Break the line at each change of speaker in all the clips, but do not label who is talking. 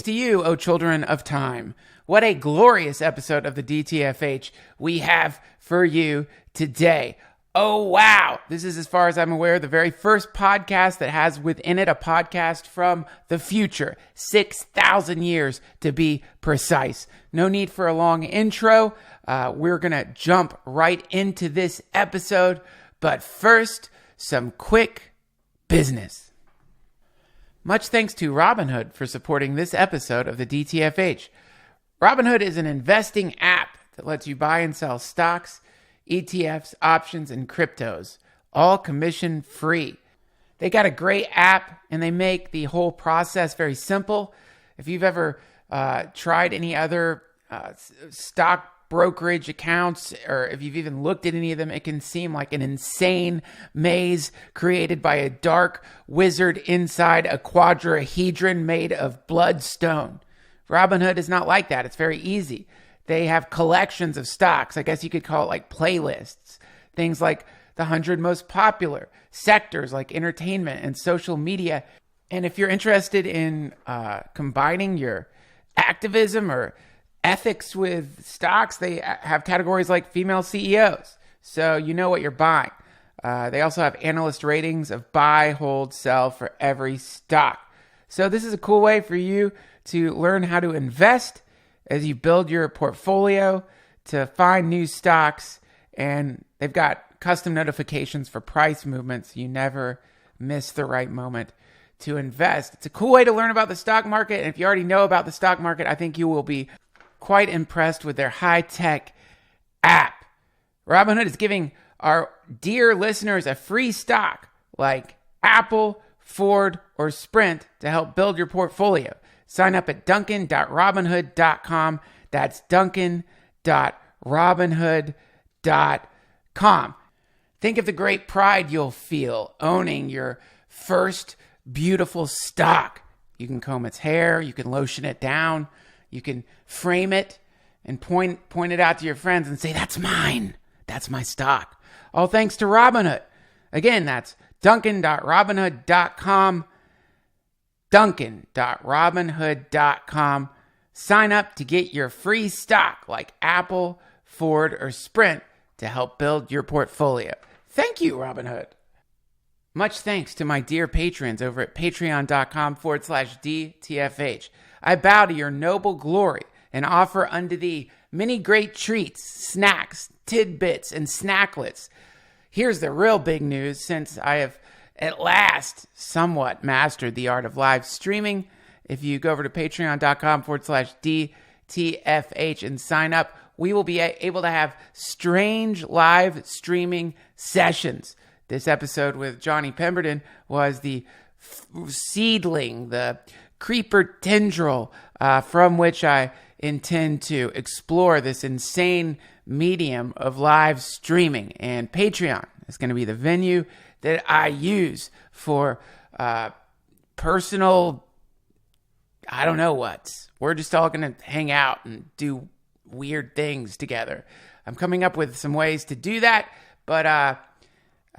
To you, O children of time. What a glorious episode of the DTFH we have for you today. Oh, wow. This is, as far as I'm aware, the very first podcast that has within it a podcast from the future. 6,000 years to be precise. No need for a long intro. We're going to jump right into this episode. But first, some quick business. Much thanks to Robinhood for supporting this episode of the DTFH. Robinhood is an investing app that lets you buy and sell stocks, ETFs, options, and cryptos, all commission free. They got a great app and they make the whole process very simple. If you've ever tried any other stock brokerage accounts, or if you've even looked at any of them, it can seem like an insane maze created by a dark wizard inside a quadrahedron made of bloodstone. Robinhood is not like that. It's very easy. They have collections of stocks. I guess you could call it like playlists. Things like the 100 most popular sectors like entertainment and social media. And if you're interested in combining your activism or ethics with stocks, they have categories like female CEOs, so you know what you're buying. They also have analyst ratings of buy, hold, sell for every stock. So this is a cool way for you to learn how to invest as you build your portfolio, to find new stocks, and they've got custom notifications for price movements. You never miss the right moment to invest. It's a cool way to learn about the stock market, and if you already know about the stock market, I think you will be quite impressed with their high-tech app. Robinhood is giving our dear listeners a free stock like Apple, Ford, or Sprint to help build your portfolio. Sign up at duncan.robinhood.com. That's duncan.robinhood.com. Think of the great pride you'll feel owning your first beautiful stock. You can comb its hair, you can lotion it down, you can frame it and point it out to your friends and say, that's mine. That's my stock. All thanks to Robinhood. Again, that's duncan.robinhood.com. Duncan.robinhood.com. Sign up to get your free stock like Apple, Ford, or Sprint to help build your portfolio. Thank you, Robinhood. Much thanks to my dear patrons over at patreon.com/DTFH. I bow to your noble glory and offer unto thee many great treats, snacks, tidbits, and snacklets. Here's the real big news. Since I have at last somewhat mastered the art of live streaming, if you go over to patreon.com/DTFH and sign up, we will be able to have strange live streaming sessions. This episode with Johnny Pemberton was the seedling, the creeper tendril from which I intend to explore this insane medium of live streaming. And Patreon is going to be the venue that I use for personal, I don't know what. We're just all going to hang out and do weird things together. I'm coming up with some ways to do that, but I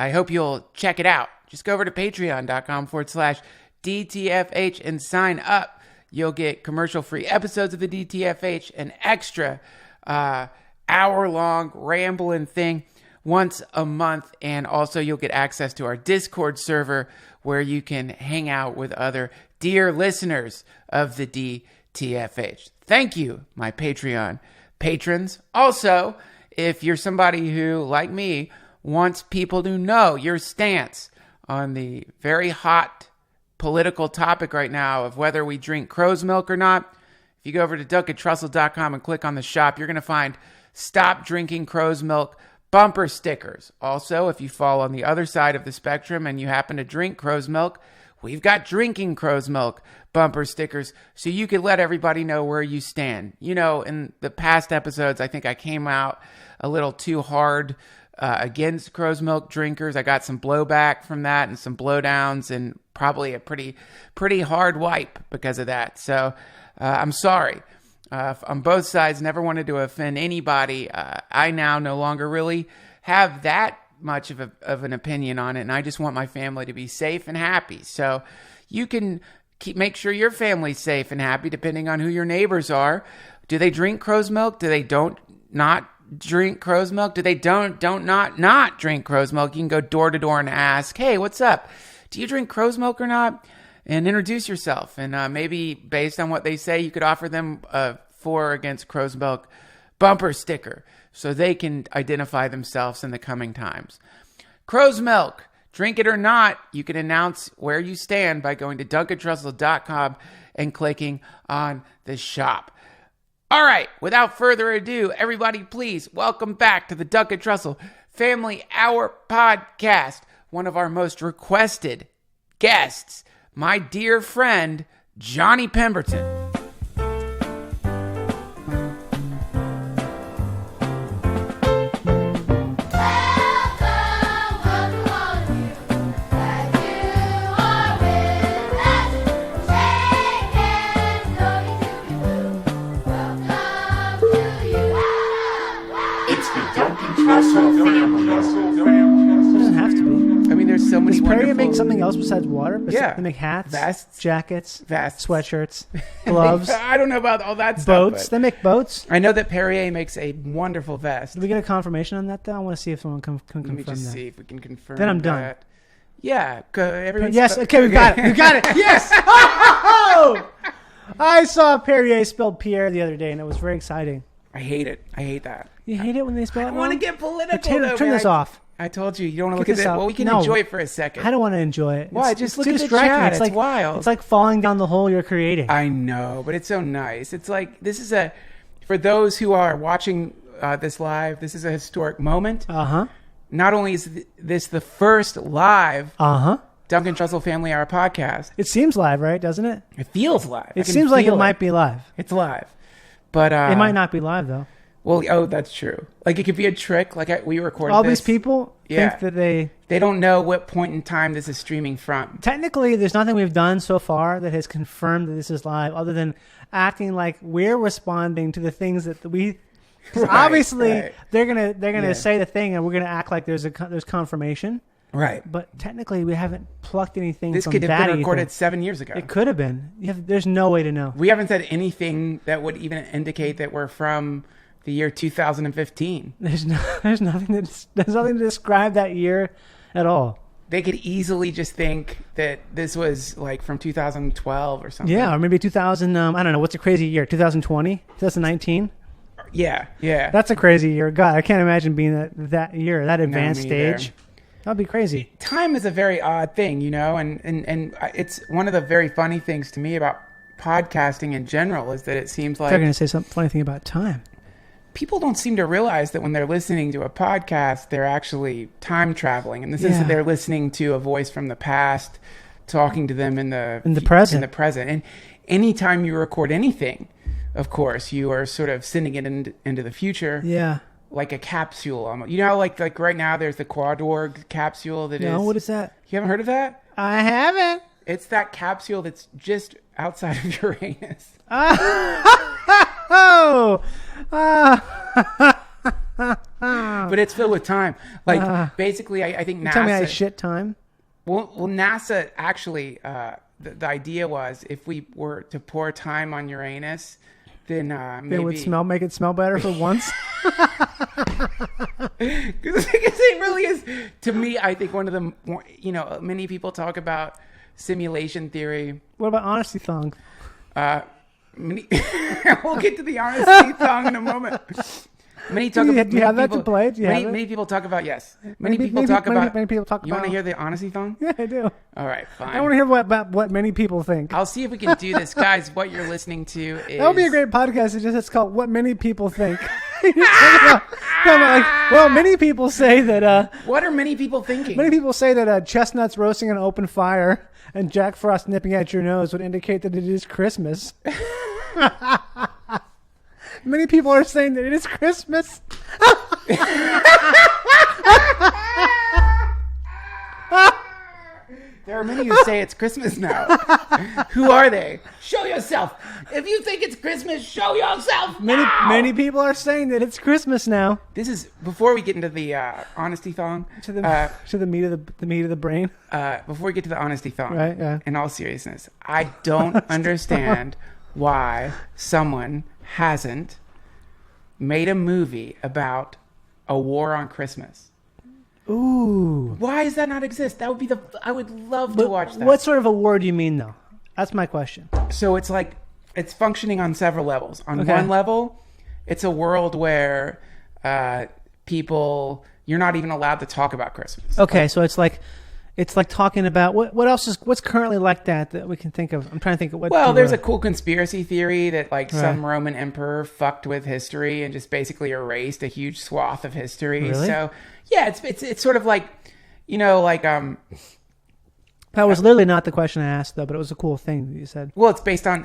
hope you'll check it out. Just go over to patreon.com/DTFH and sign up. You'll get commercial-free episodes of the DTFH, an extra hour-long rambling thing once a month, and also you'll get access to our Discord server where you can hang out with other dear listeners of the DTFH. Thank you, my Patreon patrons. Also, if you're somebody who, like me, wants people to know your stance on the very hot political topic right now of whether we drink crow's milk or not, if you go over to DuncanTrussell.com and click on the shop, you're going to find Stop Drinking Crow's Milk bumper stickers. Also, if you fall on the other side of the spectrum and you happen to drink crow's milk, we've got Drinking Crow's Milk bumper stickers so you can let everybody know where you stand. You know, in the past episodes, I think I came out a little too hard against crow's milk drinkers. I got some blowback from that and some blowdowns and probably a pretty hard wipe because of that. So I'm sorry. On both sides, never wanted to offend anybody. I now no longer really have that much of an opinion on it, and I just want my family to be safe and happy. So you can make sure your family's safe and happy, depending on who your neighbors are. Do they drink crow's milk? Do they not drink crow's milk? Do they not drink crow's milk? You can go door to door and ask, hey, what's up? Do you drink crow's milk or not? And introduce yourself. And maybe based on what they say, you could offer them a for or against crow's milk bumper sticker so they can identify themselves in the coming times. Crow's milk, drink it or not, you can announce where you stand by going to duncantrussell.com and clicking on the shop. All right, without further ado, everybody, please welcome back to the Duncan Trussell Family Hour podcast, one of our most requested guests, my dear friend, Johnny Pemberton.
It doesn't have to be.
I mean, there's so many.
Does Perrier make something else besides water?
Yeah.
They make hats,
vests,
jackets,
vests,
sweatshirts, gloves.
I don't know about all that stuff.
Boats. They make boats.
I know that Perrier makes a wonderful vest.
Did we get a confirmation on that, though? I want to see if someone can confirm that.
Let me just see if we can confirm.
Then I'm
that.
done.
Yeah.
Yes. Okay, we got it. We got it. Yes. Oh! I saw Perrier spelled Pierre the other day, and it was very exciting.
I hate it. I hate that.
You hate it when they spell it wrong?
I want to get political.
Turn this off.
I told you don't want to look at this. Well, we can enjoy it for a second.
I don't want to enjoy it.
Why?
It's
Just look
too
at the
distracting.
chat.
It's
like
like
wild.
It's like falling down the hole you're creating.
I know, but it's so nice. It's like this is for those who are watching this live. This is a historic moment. Not only is this the first live Duncan Trussell Family Hour podcast.
It seems live, right? Doesn't it?
It feels live.
It seems like it might be live.
It's live, but
it might not be live though.
Well, that's true. Like it could be a trick. Like we recorded
all
this.
These people think that they
don't know what point in time this is streaming from.
Technically, there's nothing we've done so far that has confirmed that this is live, other than acting like we're responding to the things that we. Obviously, they're gonna say the thing, and we're gonna act like there's confirmation.
Right.
But technically, we haven't plucked anything
this
from
could have
that
been recorded
either.
7 years ago.
It could have been. There's no way to know.
We haven't said anything that would even indicate that we're from the year 2015.
There's nothing to describe that year at all.
They could easily just think that this was like from 2012 or something.
Yeah, or maybe 2000. I don't know. What's a crazy year? 2020? 2019?
Yeah.
That's a crazy year. God, I can't imagine being that year, that advanced stage. That'd be crazy.
Time is a very odd thing, you know, and it's one of the very funny things to me about podcasting in general is that it seems like...
They're going to say some funny thing about time.
People don't seem to realize that when they're listening to a podcast, they're actually time traveling in the sense that they're listening to a voice from the past talking to them in the present. And anytime you record anything, of course, you are sort of sending it into the future.
Yeah.
Like a capsule. You know, like right now there's the Quadorg capsule that is...
No, what is that?
You haven't heard of that?
I haven't.
It's that capsule that's just outside of Uranus. But it's filled with time. Like, basically, I think NASA...
Tell me I had shit time?
Well, NASA actually... the idea was if we were to pour time on Uranus... Then maybe
it would make it smell better for once.
Because it really is, to me, I think one of the more, many people talk about simulation theory.
What about honesty thong?
We'll get to the honesty thong in a moment.
Do you have that to play?
Many people talk about, yes. Many people talk about. You want to hear the honesty thong?
Yeah, I do.
All right, fine.
I want to hear what many people think.
I'll see if we can do this. Guys, what you're listening to is...
That would be a great podcast. It's called What Many People Think. Many people say that...
what are many people thinking?
Many people say that chestnuts roasting on an open fire and Jack Frost nipping at your nose would indicate that it is Christmas. Many people are saying that it is Christmas.
There are many who say it's Christmas now. Who are they? Show yourself. If you think it's Christmas, show yourself now.
Many people are saying that it's Christmas now.
This is before we get into the honesty thong.
To the meat of the brain.
Before we get to the honesty thong,
right? Yeah.
In all seriousness, I don't understand why someone hasn't made a movie about a war on Christmas.
Ooh.
Why does that not exist? That would be I would love to watch that.
What sort of a war do you mean, though? That's my question.
So it's like, it's functioning on several levels. On one level, it's a world where you're not even allowed to talk about Christmas.
Okay, so it's like talking about what's currently like that we can think of. I'm trying to think of what.
Well, there's a cool conspiracy theory that some Roman emperor fucked with history and just basically erased a huge swath of history.
Really?
So yeah, it's sort of like,
that was literally not the question I asked, though, but it was a cool thing that you said.
Well, it's based on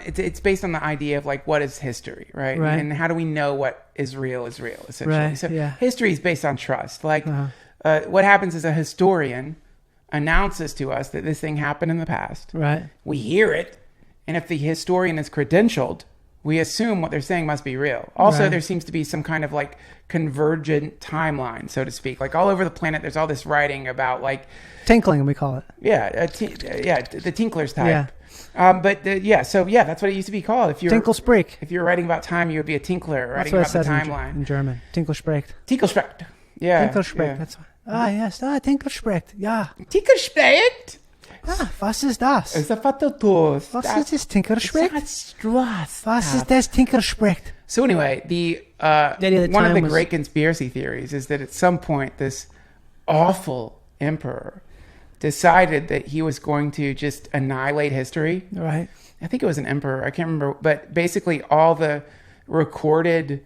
the idea of like, what is history, right?
Right.
And how do we know what is real, essentially.
Right.
So
yeah.
history is based on trust. Like what happens is a historian announces to us that this thing happened in the past.
Right.
We hear it, and if the historian is credentialed, we assume what they're saying must be real. Also, there seems to be some kind of like convergent timeline, so to speak. Like all over the planet, there's all this writing about like
tinkling, we call it.
Yeah, the Tinkler's type. Yeah. So that's what it used to be called. If you're
Tinkelsprech.
If you're writing about time, you would be a tinkler writing about the timeline.
In German, Tinkelsprech.
Tinkelsprech. Yeah.
Tinkelsprech.
Yeah.
That's yes. Tinkelsprech. Ja.
Tinkelsprech.
Was ist das?
Was ist
das Tinkelsprech? Was ist das Tinkelsprech?
So anyway, one of the great conspiracy theories is that at some point this awful emperor decided that he was going to just annihilate history.
Right.
I think it was an emperor. I can't remember. But basically all the recorded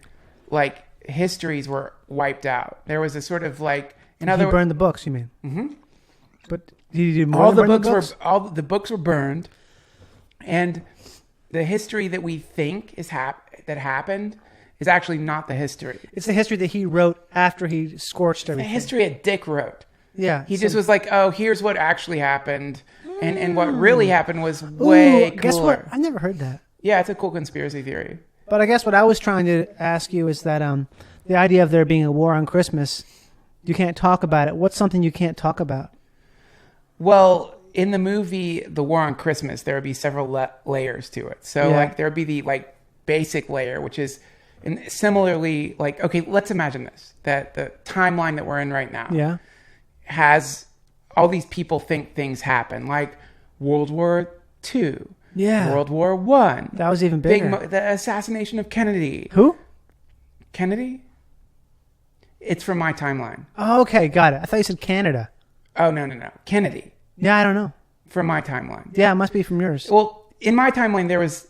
like histories were wiped out. There was a sort of like...
He burned the books, you mean?
Mm-hmm.
But did he do more than burn the books?
All the books were burned. And the history that we think that happened is actually not the history.
It's the history that he wrote after he scorched everything.
The history that Dick wrote.
Yeah.
He just was like, oh, here's what actually happened. And what really happened was way cooler.
Guess what? I never heard that.
Yeah, it's a cool conspiracy theory.
But I guess what I was trying to ask you is that the idea of there being a war on Christmas, you can't talk about it. What's something you can't talk about?
Well, in the movie The War on Christmas, there would be several layers to it. So like there would be the like basic layer, which is similarly like, okay, let's imagine this, that the timeline that we're in right now has all these people think things happen, like World War II, World War I.
That was even bigger.
The assassination of Kennedy.
Who?
Kennedy? It's from my timeline.
Oh, okay, got it. I thought you said Canada.
Oh, no. Kennedy.
Yeah, I don't know.
From my timeline.
Yeah, it must be from yours.
Well, in my timeline, there was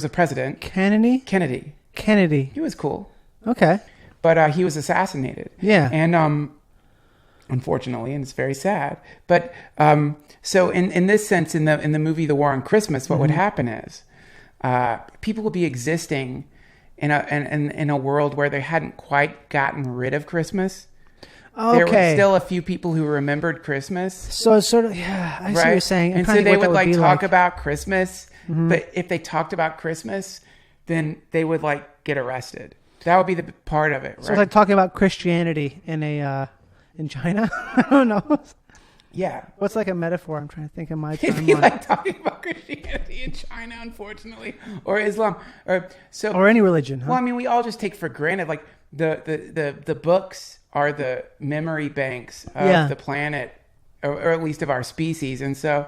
a president.
Kennedy.
He was cool.
Okay.
But he was assassinated.
Yeah.
And unfortunately, and it's very sad. But so in this sense, in the movie The War on Christmas, what would happen is people would be existing in a world where they hadn't quite gotten rid of Christmas.
Okay.
There were still a few people who remembered Christmas.
So it's sort of, I see what you're saying.
And so they would like talk about Christmas, but if they talked about Christmas, then they would like get arrested. That would be the part of it, right?
So it's like talking about Christianity in China. I don't know.
Yeah.
What's like a metaphor? I'm trying to think of my
timeline. It'd be like talking about Christianity in China, unfortunately, or Islam, or
any religion. Huh?
Well, I mean, we all just take for granted like the books are the memory banks of the planet, or at least of our species, and so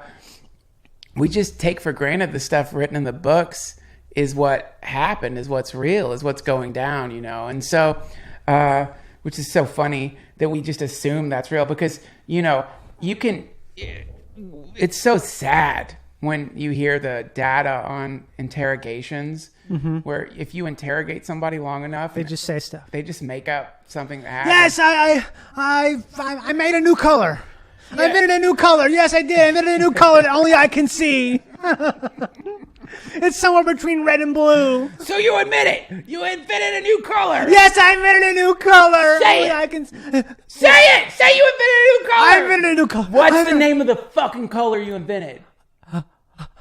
we just take for granted the stuff written in the books is what happened, is what's real, is what's going down, and so which is so funny that we just assume that's real because it's so sad when you hear the data on interrogations where if you interrogate somebody long enough,
they just say stuff.
They just make up something that happened.
Yes, I made a new color. Yeah. I invented a new color. Yes, I did. I invented a new color that only I can see. It's somewhere between red and blue.
So you admit it. You invented a new color.
Yes, I invented a new color.
Say it.
I can
Say it. Say you invented a new color.
I invented a new color.
What's the name of the fucking color you invented?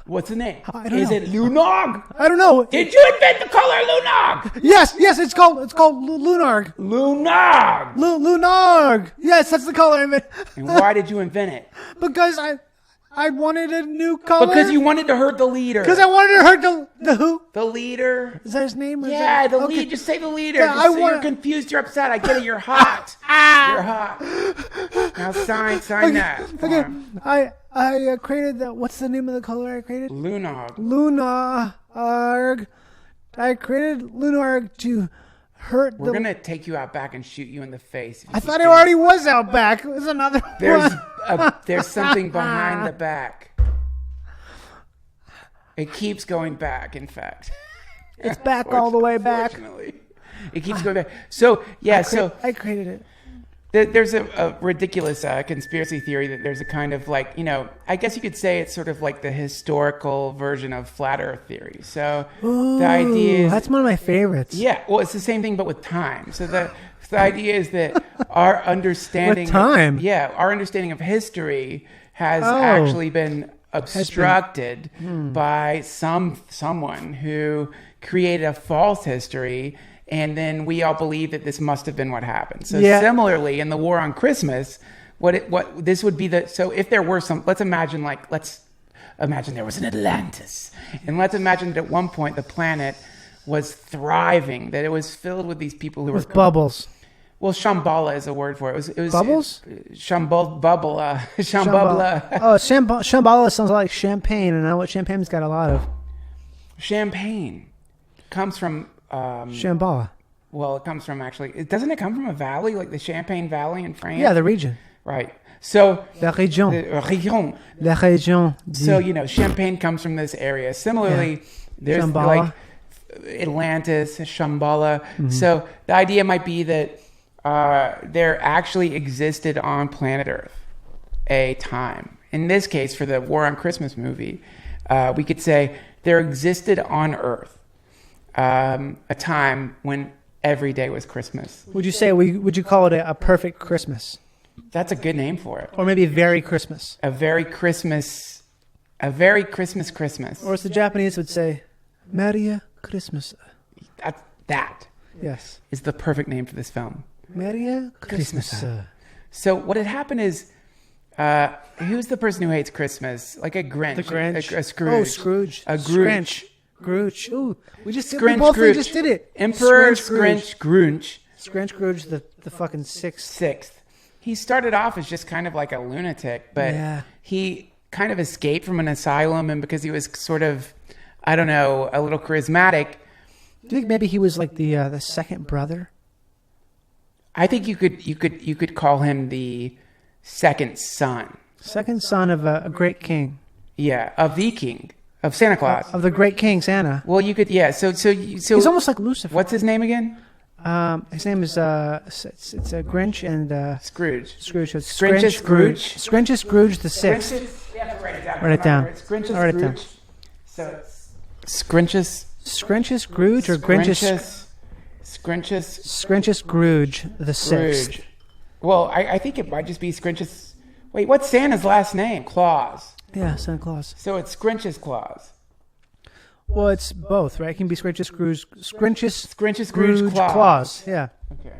What's the name?
I don't know.
Is it Lunog?
I don't know.
Did you invent the color Lunog?
Yes, it's called Lunarg.
Lunog.
Lunarg. Yes, that's the color I invented.
And why did you invent it?
Because I wanted a new color.
Because you wanted to hurt the leader.
Because I wanted to hurt the who?
The leader.
Is that his name?
Yeah, the
okay.
lead. Just say the leader.
Yeah,
You're confused. You're upset. I get it. You're hot. You're hot. Now sign that. Come on.
I created the. What's the name of the color I created?
Lunog.
Lunarg. I created Lunarg to hurt.
We're gonna take you out back and shoot you in the face.
I thought it already was out back. There's another one.
There's something behind the back. It keeps going back. In fact,
it's back all the way back.
It keeps going back. So yeah,
I created it.
There's a ridiculous conspiracy theory that there's a kind of like, I guess you could say it's sort of like the historical version of flat Earth theory. So the idea is...
That's one of my favorites.
Yeah, well, it's the same thing, but with time. So the idea is that our understanding...
With time?
Our understanding of history has actually been obstructed by someone who created a false history. And then we all believe that this must have been what happened. So similarly, in the War on Christmas, what this would be so if there were let's imagine there was an Atlantis, and let's imagine that at one point the planet was thriving, that it was filled with these people who were
bubbles.
Well, Shambhala is a word for it. It was
bubbles.
Shambhala.
Oh, Shambhala sounds like champagne, and I know what champagne's got a lot of.
Champagne comes from.
Shambhala.
Well, it comes from doesn't it come from a valley, like the Champagne Valley in France?
Yeah, the region.
Right. So
La région.
Région.
La région.
So Champagne comes from this area. Similarly, there's
Shambhala.
like Atlantis, Shambhala. Mm-hmm. So the idea might be that there actually existed on planet Earth a time. In this case, for the War on Christmas movie, we could say there existed on Earth a time when every day was Christmas.
Would you call it a perfect Christmas?
That's a good name for it.
Or maybe a very Christmas.
A very Christmas Christmas.
Or as the Japanese would say, Merry Christmas.
That
yes,
is the perfect name for this film.
Merry Christmas.
So what had happened is, who's the person who hates Christmas? Like a Grinch.
The Grinch.
A Scrooge.
Oh, Scrooge.
A Grinch.
Scrooge. Ooh, we just did it.
Emperor Scrooge.
Scrooge, the fucking sixth.
He started off as just kind of like a lunatic, but he kind of escaped from an asylum, and because he was sort of, I don't know, a little charismatic.
Do you think maybe he was like the second brother?
I think you could call him the second son.
Second son of a great king.
Yeah, of the king. Of Santa Claus.
Of the great king, Santa.
Well, you could, So
he's almost like Lucifer.
What's his name again?
His name is it's a Grinch and
Scrooge.
Scrooge.
Scrooge.
Scrooge Scrooge the sixth. Write it down. Write it down.
So Scrunchus
Scrooge or Grinchus. Scrunchus Scrooge the sixth.
Well, I think it might just be Scrunchus. Wait, what's Santa's last name? Claus.
Yeah, Santa Claus.
So it's Scrunchus Claus.
Well, it's both, right? It can be Scrunchus
Scrooge
Claus. Yeah.
Okay.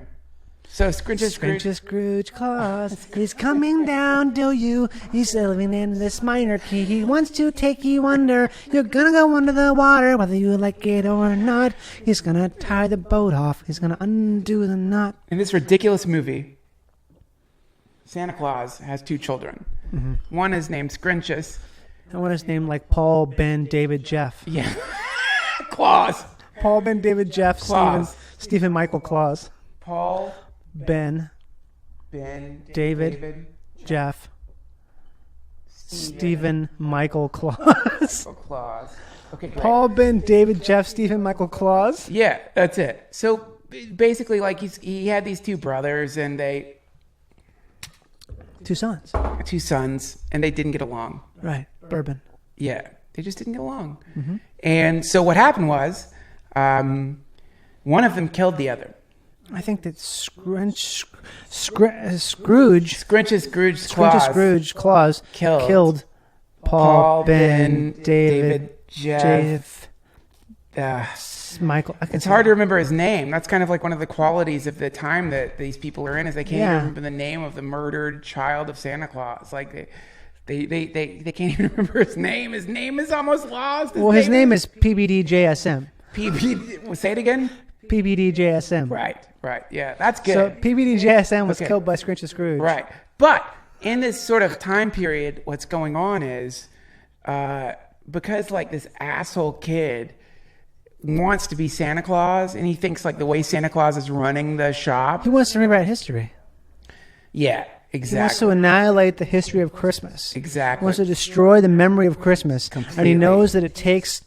So Scrunchus
Scrooge Claus. He's coming down to you. He's living in this monarchy. He wants to take you under. You're gonna go under the water, whether you like it or not. He's gonna tie the boat off. He's gonna undo the knot.
In this ridiculous movie, Santa Claus has two children. Mm-hmm. One is named Scrunchus.
And one is named like Paul, Ben, David, Jeff.
Yeah. Claus.
Paul, Ben, David, Jeff, Stephen, Michael Claus.
Paul,
Ben, David, Jeff, Stephen, Michael Claus.
Okay, great.
Paul, Ben, David, Jeff, Stephen, Michael Claus.
Yeah, that's it. So basically, like he had these two brothers, and
Two sons,
and they didn't get along.
Right, bourbon.
Yeah, They just didn't get along. And so what happened was, one of them killed the other.
I think that Scrooge Claus killed Paul, Ben, David, Jeff, Michael.
It's hard to remember his name. That's kind of like one of the qualities of the time that these people are in, is they can't even remember the name of the murdered child of Santa Claus. Like they can't even remember his name. His name is almost lost.
His name is PBDJSM.
Say it again.
PBDJSM.
Right. Yeah, that's good.
So PBDJSM was killed by Scrooge Scrooge.
Right. But in this sort of time period, what's going on is because like this asshole kid wants to be Santa Claus, and he thinks like the way Santa Claus is running the shop.
He wants to rewrite history.
Yeah, exactly.
He wants to annihilate the history of Christmas.
Exactly.
He wants to destroy the memory of Christmas.
Completely.
And he knows that it takes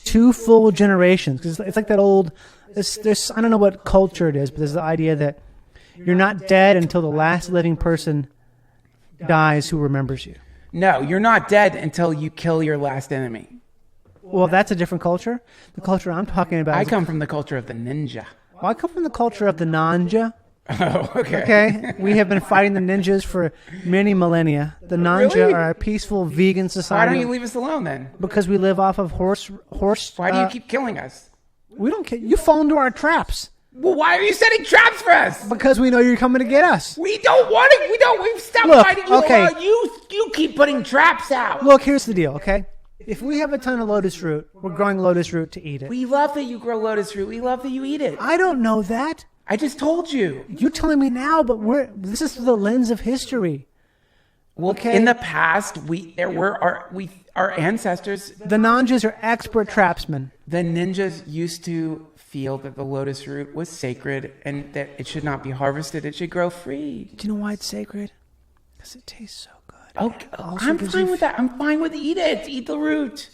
2 full generations. Because it's like that old... There's I don't know what culture it is, but there's the idea that you're not dead until the last living person dies who remembers you.
No, you're not dead until you kill your last enemy.
Well, that's a different culture. The culture I'm talking about
I come from the culture of the ninja.
Well, I come from the culture of the Nanja.
Oh, okay.
Okay? We have been fighting the ninjas for many millennia. The Nanja
Really?
are a peaceful vegan
Why
society.
don't you leave us alone then?
Because we live off of horse.
Why do you keep killing us?
We don't care. You fall into our traps.
Well, why are you setting traps for us?
Because we know you're coming to get us.
We don't want it. We've stopped
Look,
fighting you.
okay.
You keep putting traps out.
Look, here's the deal, okay? If we have a ton of lotus root, we're growing lotus root to eat it.
We love that you grow lotus root. We love that you eat it.
I don't know that.
I just told you.
You're telling me now, but this is through the lens of history.
Well,
Okay.
in the past, our ancestors,
The Nanjas are expert trapsmen.
the ninjas, used to feel that the lotus root was sacred and that it should not be harvested. It should grow free.
Do you know why it's sacred? Because it tastes so good.
Okay,
Also
I'm
gives
fine
you
with that. I'm fine with eat it. Eat the root.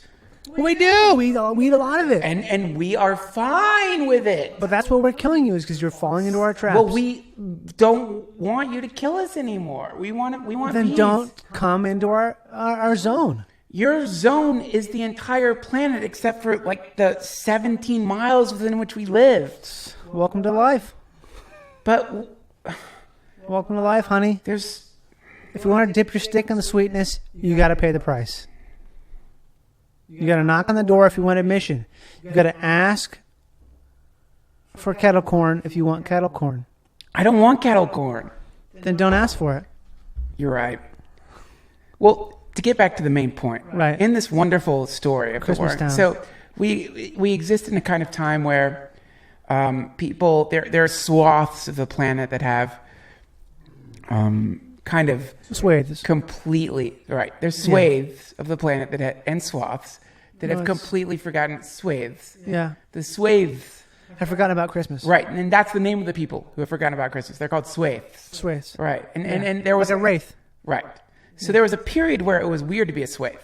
We do. We eat a lot of it.
And we are fine with it.
But that's what we're killing you, is because you're falling into our traps.
Well, we don't want you to kill us anymore. We want
Then
peace.
don't come into our zone.
Your zone is the entire planet except for like the 17 miles within which we live.
Welcome to life.
But
Welcome to life, honey. If you want to dip your stick in the sweetness, you got to pay the price. You got to knock on the door if you want admission. You got to ask for kettle corn if you want kettle corn.
I don't want kettle corn.
Then don't ask for it.
You're right. Well, to get back to the main point,
Right.
in this wonderful story of
Christmas
the war,
Town.
so we exist in a kind of time where people there are swaths of the planet that have kind of
Swathes.
completely right. There's swathes of the planet and swaths that have completely forgotten swathes.
Yeah.
The swathes,
I've forgotten about Christmas.
right? And that's the name of the people who have forgotten about Christmas. They're called swathes,
Swathes.
right? And there was
Like a wraith.
right. So there was a period where it was weird to be a swathe,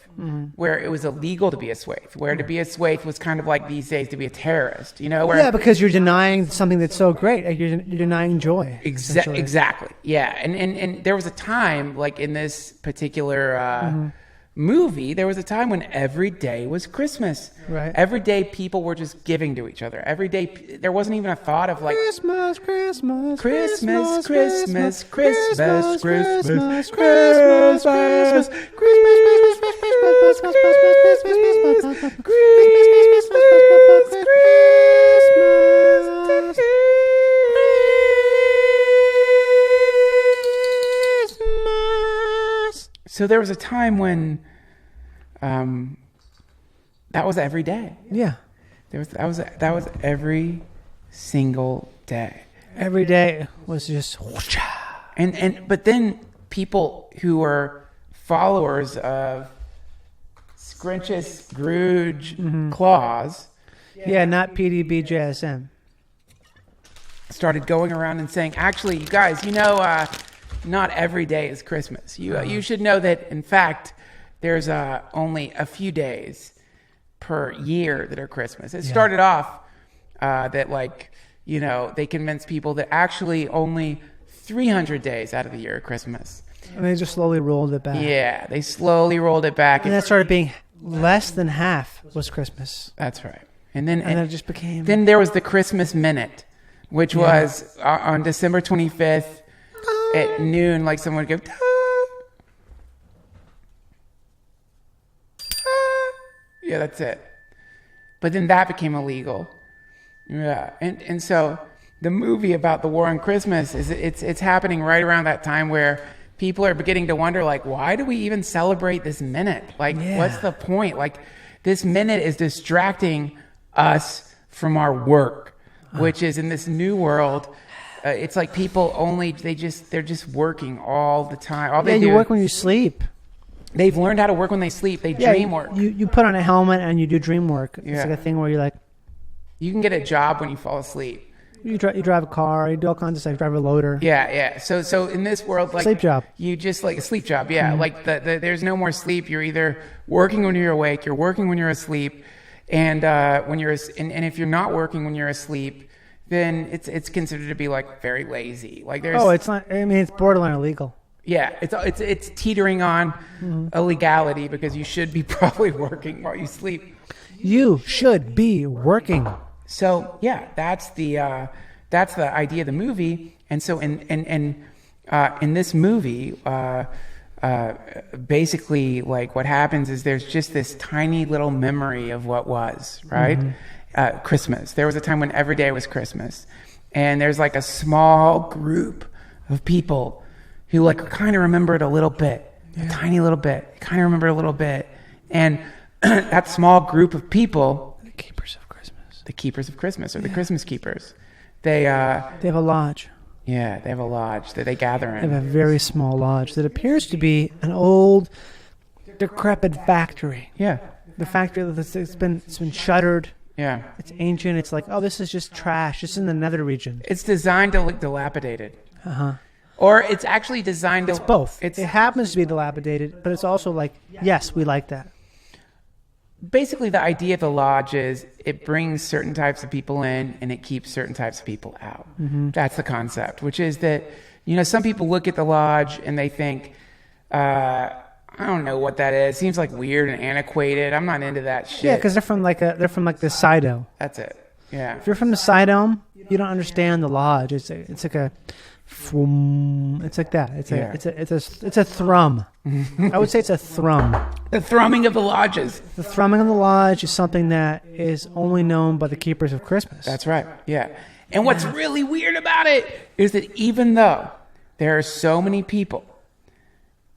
where it was illegal to be a swathe, where to be a swathe was kind of like these days to be a terrorist, you know? Where
Yeah, because you're denying something that's so great. Like you're denying joy. essentially.
Exactly. Yeah. And there was a time, like in this particular movie, there was a time when every day was Christmas.
Right.
Every day people were just giving to each other. Every day there wasn't even a thought of like
Christmas, Christmas,
Christmas, Christmas, Christmas, Christmas, Christmas,
Christmas,
So there was a time when that was every day.
Yeah.
That was every single day.
Every day was just
But then people who were followers of Scrunchus Scrooge Claus
yeah, not PDBJSM.
started going around and saying, actually, you guys, not every day is Christmas. You should know that, in fact, there's only a few days per year that are Christmas. It started off that, they convinced people that actually only 300 days out of the year are Christmas.
And they just slowly rolled it back.
Yeah, they slowly rolled it back.
And that started being less than half was Christmas.
That's right. And then
it just became...
Then there was the Christmas Minute, which was on December 25th at noon, like someone would go... Yeah, that's it. But then that became illegal. Yeah, and so the movie about the war on Christmas it's happening right around that time where people are beginning to wonder, like, why do we even celebrate this minute? Like, what's the point? Like, this minute is distracting us from our work, which is in this new world. It's like people they're just working all the time.
You work when you sleep.
They've learned how to work when they sleep. They dream work.
You put on a helmet and you do dream work. It's like a thing where you're like...
You can get a job when you fall asleep.
You drive a car. You do all kinds of stuff. You drive a loader.
Yeah. So in this world, like...
Sleep job.
You just like a sleep job, yeah. Mm-hmm. Like there's no more sleep. You're either working when you're awake, you're working when you're asleep. And and if you're not working when you're asleep, then it's considered to be like very lazy. Like there's...
it's not... I mean, it's borderline illegal.
Yeah, it's teetering on illegality because you should be probably working while you sleep.
You should be working.
So yeah, that's the idea of the movie. And so in this movie, basically, like what happens is there's just this tiny little memory of what was, right? Mm-hmm. Christmas. There was a time when every day was Christmas, and there's like a small group of people who like kind of remember it a little bit, a tiny little bit, kind of remember it a little bit. And that small group of people,
the keepers of Christmas,
or the Christmas keepers, they
have a lodge.
Yeah, they have a lodge that they gather in.
They have a very small lodge that appears to be an old, decrepit factory.
Yeah.
The factory it's been shuttered.
Yeah.
It's ancient. It's like, oh, this is just trash. It's in the nether region.
It's designed to look dilapidated.
Uh-huh.
Or it's actually designed to...
It's both. It happens to be dilapidated, but it's also like, yes, we like that.
Basically, the idea of the lodge is it brings certain types of people in and it keeps certain types of people out. Mm-hmm. That's the concept, which is that, some people look at the lodge and they think, I don't know what that is. It seems like weird and antiquated. I'm not into that shit.
Yeah, because they're from the Sidome.
That's it. Yeah.
If you're from the Sidome, you don't understand the lodge. It's like a... It's like that. It's a thrum. I would say it's a thrum.
The thrumming of the lodges.
The thrumming of the lodge is something that is only known by the keepers of Christmas.
That's right. Yeah. And what's really weird about it is that even though there are so many people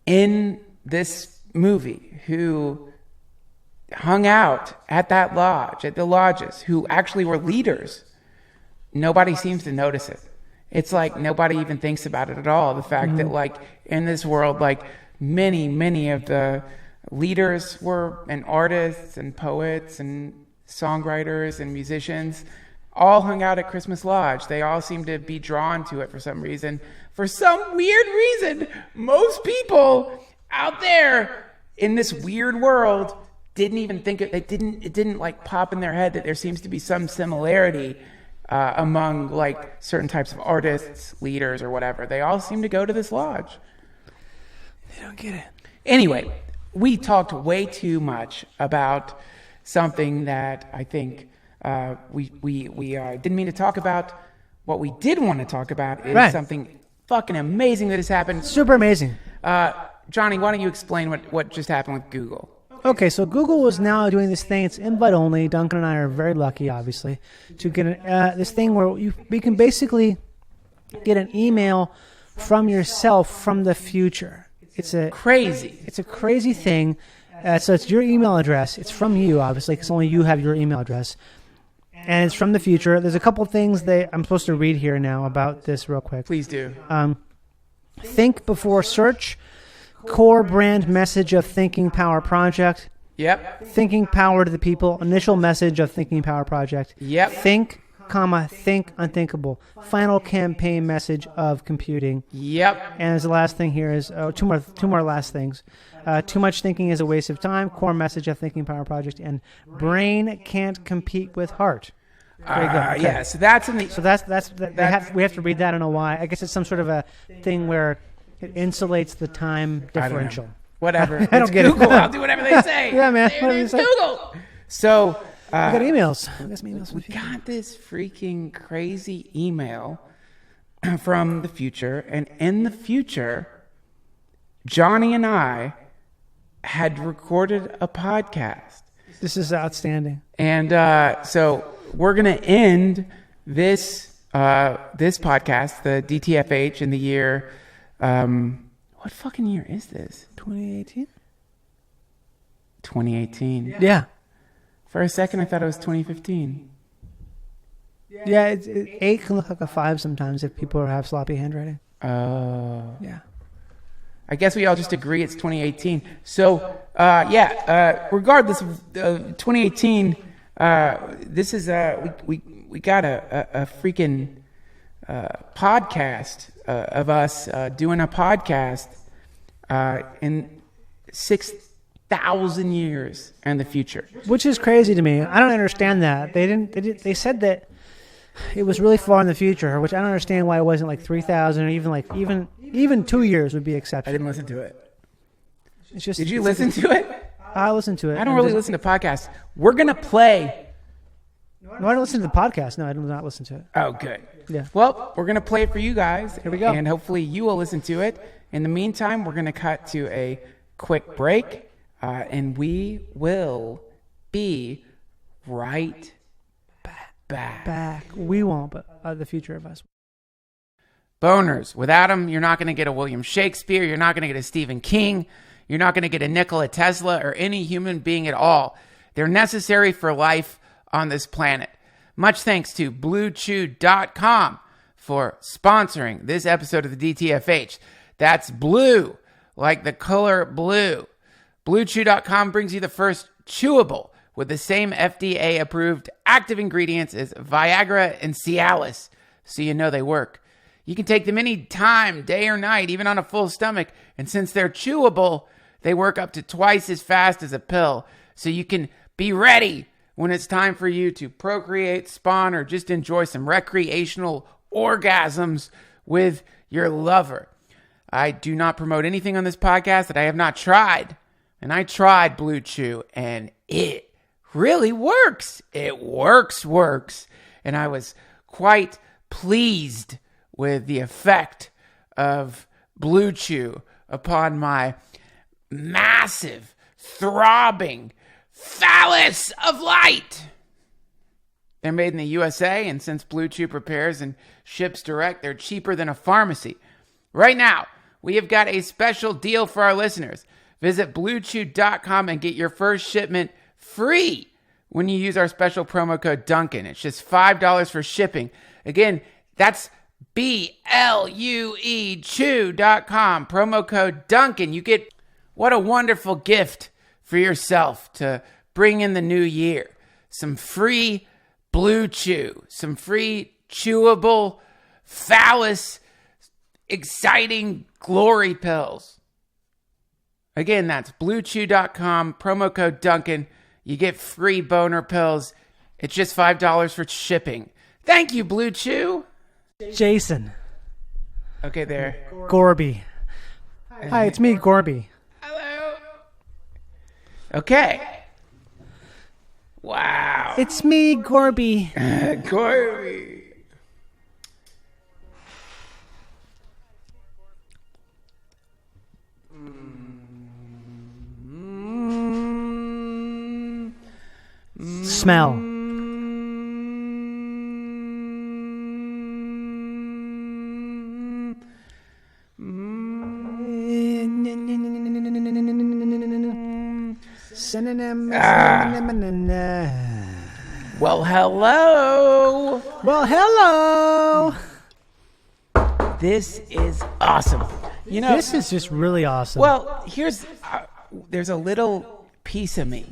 in this movie who hung out at that lodge, at the lodges, who actually were leaders, nobody seems to notice it. It's like nobody even thinks about it at all. The fact that like in this world, like many of the leaders were and artists and poets and songwriters and musicians all hung out at Christmas Lodge. They all seem to be drawn to it for some reason. For some weird reason, most people out there in this weird world didn't even think it didn't like pop in their head that there seems to be some similarity among like certain types of artists, leaders, or whatever. They all seem to go to this lodge.
They don't get it.
Anyway, we talked way too much about something that I think we didn't mean to talk about. What we did want to talk about is something fucking amazing that has happened.
Super amazing.
Johnny, why don't you explain what just happened with Google?
Okay, so Google is now doing this thing. It's invite only. Duncan and I are very lucky, obviously, to get this thing where we can basically get an email from yourself from the future. It's a crazy thing. So it's your email address. It's from you, obviously, because only you have your email address. And it's from the future. There's a couple things that I'm supposed to read here now about this real quick.
Please do.
Think before search. Core brand message of Thinking Power Project.
Yep.
Thinking power to the people. Initial message of Thinking Power Project.
Yep.
Think, think unthinkable. Final campaign message of computing.
Yep.
And as the last thing here is two more last things. Too much thinking is a waste of time. Core message of Thinking Power Project. And brain can't compete with heart. There you go. Okay.
Yeah. So that's in the.
So we have to read that. I don't know why. I guess it's some sort of a thing where it insulates the time differential.
Whatever.
I don't get it.
Google. I'll do whatever they say.
Yeah, man.
It's Google. So
I got emails. I got some emails.
We got this freaking crazy email from the future, and in the future, Johnny and I had recorded a podcast.
This is outstanding.
And so we're gonna end this podcast, the DTFH, in the year. What fucking year is this?
2018.
2018.
Yeah.
For a second, I thought it was 2015.
Yeah, 8 can look like a 5 sometimes if people have sloppy handwriting.
Oh.
Yeah.
I guess we all just agree it's 2018. So, regardless of 2018, this is we got a freaking podcast of us doing a podcast in 6,000 years in the future,
which is crazy to me. I don't understand that. They said that it was really far in the future, which I don't understand why it wasn't like 3,000 or even 2 years would be exceptional.
I didn't listen to it.
It's just.
Did you listen to it?
I listened to it.
I don't really listen to podcasts. We're gonna play.
No, I don't listen to the podcast. No, I do not listen to it.
Oh, good.
Yeah.
Well, we're gonna play it for you guys.
Here we go.
And hopefully you will listen to it. In the meantime, we're gonna cut to a quick break, and we will be right back.
We won't, but the future of us.
Boners. Without them, you're not going to get a William Shakespeare. You're not going to get a Stephen King. You're not going to get a Nikola Tesla or any human being at all. They're necessary for life on this planet. Much thanks to BlueChew.com for sponsoring this episode of the DTFH. That's blue, like the color blue. BlueChew.com brings you the first chewable with the same FDA-approved active ingredients as Viagra and Cialis, so you know they work. You can take them any time, day or night, even on a full stomach. And since they're chewable, they work up to twice as fast as a pill. So you can be ready when it's time for you to procreate, spawn, or just enjoy some recreational orgasms with your lover. I do not promote anything on this podcast that I have not tried. And I tried Blue Chew, and it really works. It works. And I was quite pleased with the effect of Blue Chew upon my massive, throbbing phallus of light. They're made in the USA, and since Blue Chew prepares and ships direct, they're cheaper than a pharmacy. Right now, we have got a special deal for our listeners. Visit BlueChew.com and get your first shipment free when you use our special promo code Duncan. It's just $5 for shipping. Again, that's BLUE Chew.com, promo code Duncan. You get, what a wonderful gift for yourself to bring in the new year. Some free Blue Chew, some free chewable, phallus, exciting glory pills. Again, that's BlueChew.com, promo code Duncan. You get free boner pills. It's just $5 for shipping. Thank you, Blue Chew.
Jason.
Okay, there.
Gorby. Hi, it's me, Gorby.
Hello. Okay. Wow.
It's me, Gorby.
Gorby.
Smell.
Well, hello.
Well, hello.
This is awesome. You know,
this is just really awesome.
Well, there's a little piece of me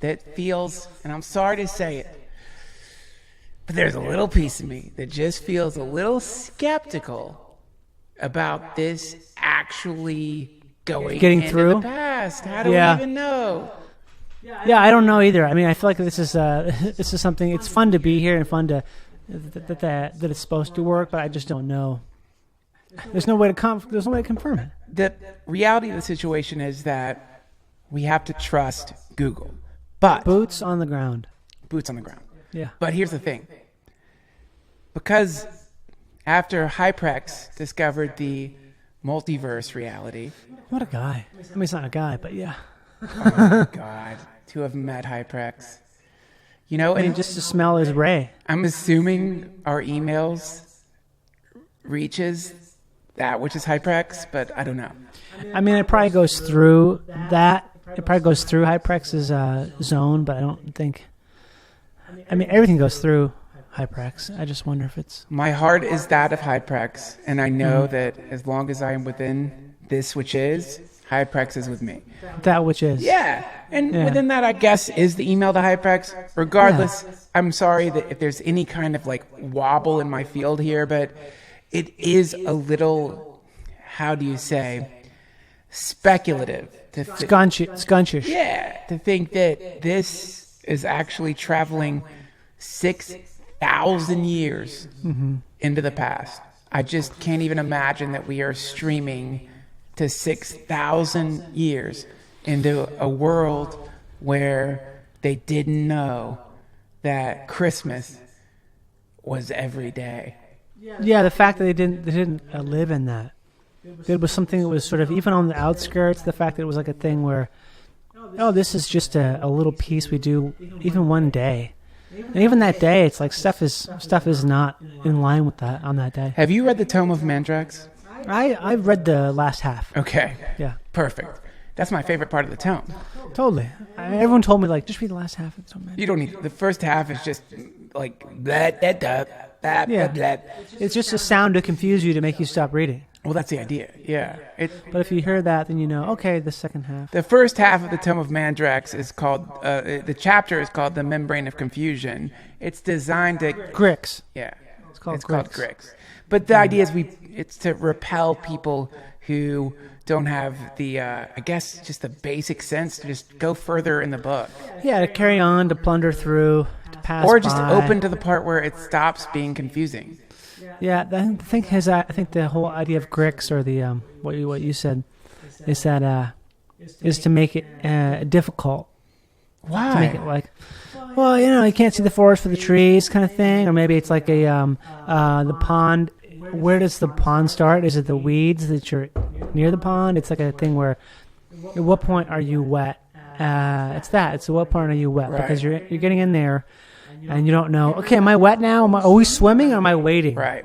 that feels, and I'm sorry to say it, but there's a little piece of me that just feels a little skeptical about this actually getting into
through
the past. How do we even know?
Yeah, I don't know either. I mean, I feel like this is something. It's fun to be here and fun to that it's supposed to work, but I just don't know. There's no way to confirm it.
the reality of the situation is that we have to trust Google. But
Boots on the ground.
Boots on the ground.
Yeah.
But here's the thing. Because after Hyprex discovered the multiverse reality.
What a guy. I mean, he's not a guy, but yeah.
Oh my God. To have met Hyprex. You know, and
just to smell his ray.
I'm assuming our emails reaches that which is Hyprex, but I don't know.
I mean, it probably goes through that. It probably goes through Hyprex's zone, but I don't think. I mean, everything goes through Hyprex. I just wonder if it's.
My heart is that of Hyprex, and I know that as long as I am within this which is, Hyprex is with me.
That which is.
Yeah. And within that, I guess, is the email to Hyprex. Regardless, I'm sorry that if there's any kind of like wobble in my field here, but it is a little, how do you say, speculative.
Scunchish.
Yeah. To think that this is actually traveling 6,000 years into the past. I just can't even imagine that we are streaming to 6,000 years into a world where they didn't know that Christmas was every day.
Yeah, the fact that they didn't live in that. It was something that was sort of even on the outskirts. The fact that it was like a thing where, oh, this is just a little piece we do even one day, and even that day, it's like stuff is not in line with that on that day.
Have you read the Tome of Mandrax?
I've read the last half.
Okay.
Yeah.
Perfect. That's my favorite part of the tome.
Totally. Everyone told me, like, just read the last half of the tome.
You don't need... The first half is just, like... Blah, blah, blah, blah,
yeah.
blah.
It's just a sound to confuse you to make you stop reading.
Well, that's the idea. Yeah.
But if you hear that, then you know, okay, the second half.
The first half of the Tome of Mandrax is called... the chapter is called The Membrane of Confusion. It's designed to...
Grix.
Yeah.
It's called
Grix. But the idea is it's to repel people who don't have the, I guess, just the basic sense to just go further in the book.
Yeah, to carry on, to plunder through, to pass
or just
by.
Open to the part where it stops being confusing.
Yeah, I think the whole idea of Grix, or the what you said, is that is to make it difficult.
Why?
To make it like, well, you can't see the forest for the trees, kind of thing, or maybe it's like a the pond. Where does the pond start? Is it the weeds that you're near the pond? It's like a thing where, at what point are you wet? It's that. It's at what point are you wet?
Right.
Because you're getting in there, and you don't know. Okay, am I wet now? Are we swimming? Or am I wading?
Right.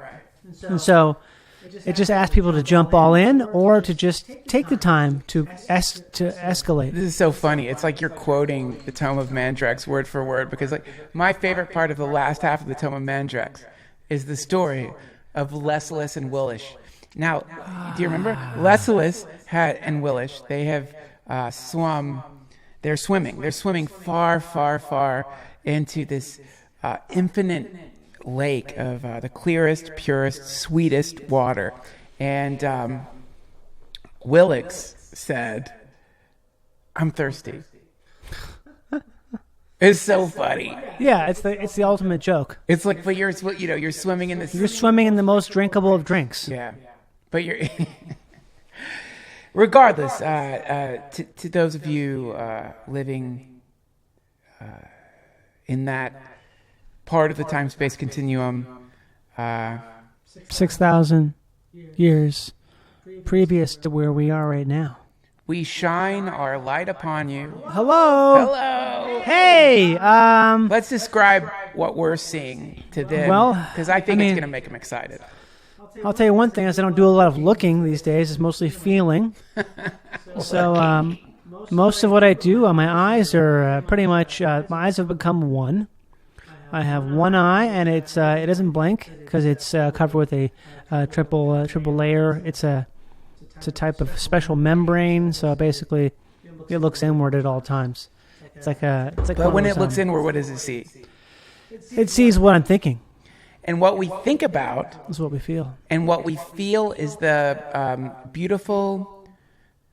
And so, it just asks people to jump all in, or to just take the time to escalate.
This is so funny. It's like you're quoting the Tome of Mandrax word for word, because like my favorite part of the last half of the Tome of Mandrax is the story of Leslie and Willish. Now, do you remember? Leslie and Willish, they have swum. They're swimming. They're swimming far, far, far into this infinite lake of the clearest, purest, sweetest water. And Willix said, "I'm thirsty." It's so funny.
Yeah, it's the ultimate joke.
It's like, but you're swimming in this.
You're swimming in the most drinkable of drinks.
Yeah, but you're. Regardless, to those of you living in that part of the time-space continuum,
6,000 years previous to where we are right now.
We shine our light upon you.
Hello.
Hello.
Hey.
Let's describe what we're seeing to them.
Well,
because I think it's going to make them excited.
I'll tell you one thing: is I don't do a lot of looking these days. It's mostly feeling. So most of what I do, my eyes are pretty much. My eyes have become one. I have one eye, and it doesn't blink because it's covered with a triple layer. It's a type of special membrane, so basically it looks inward at all times. It's like
But when it looks inward, what does it see?
It sees what I'm thinking.
And what we think about
is what we feel.
And what we feel is the beautiful,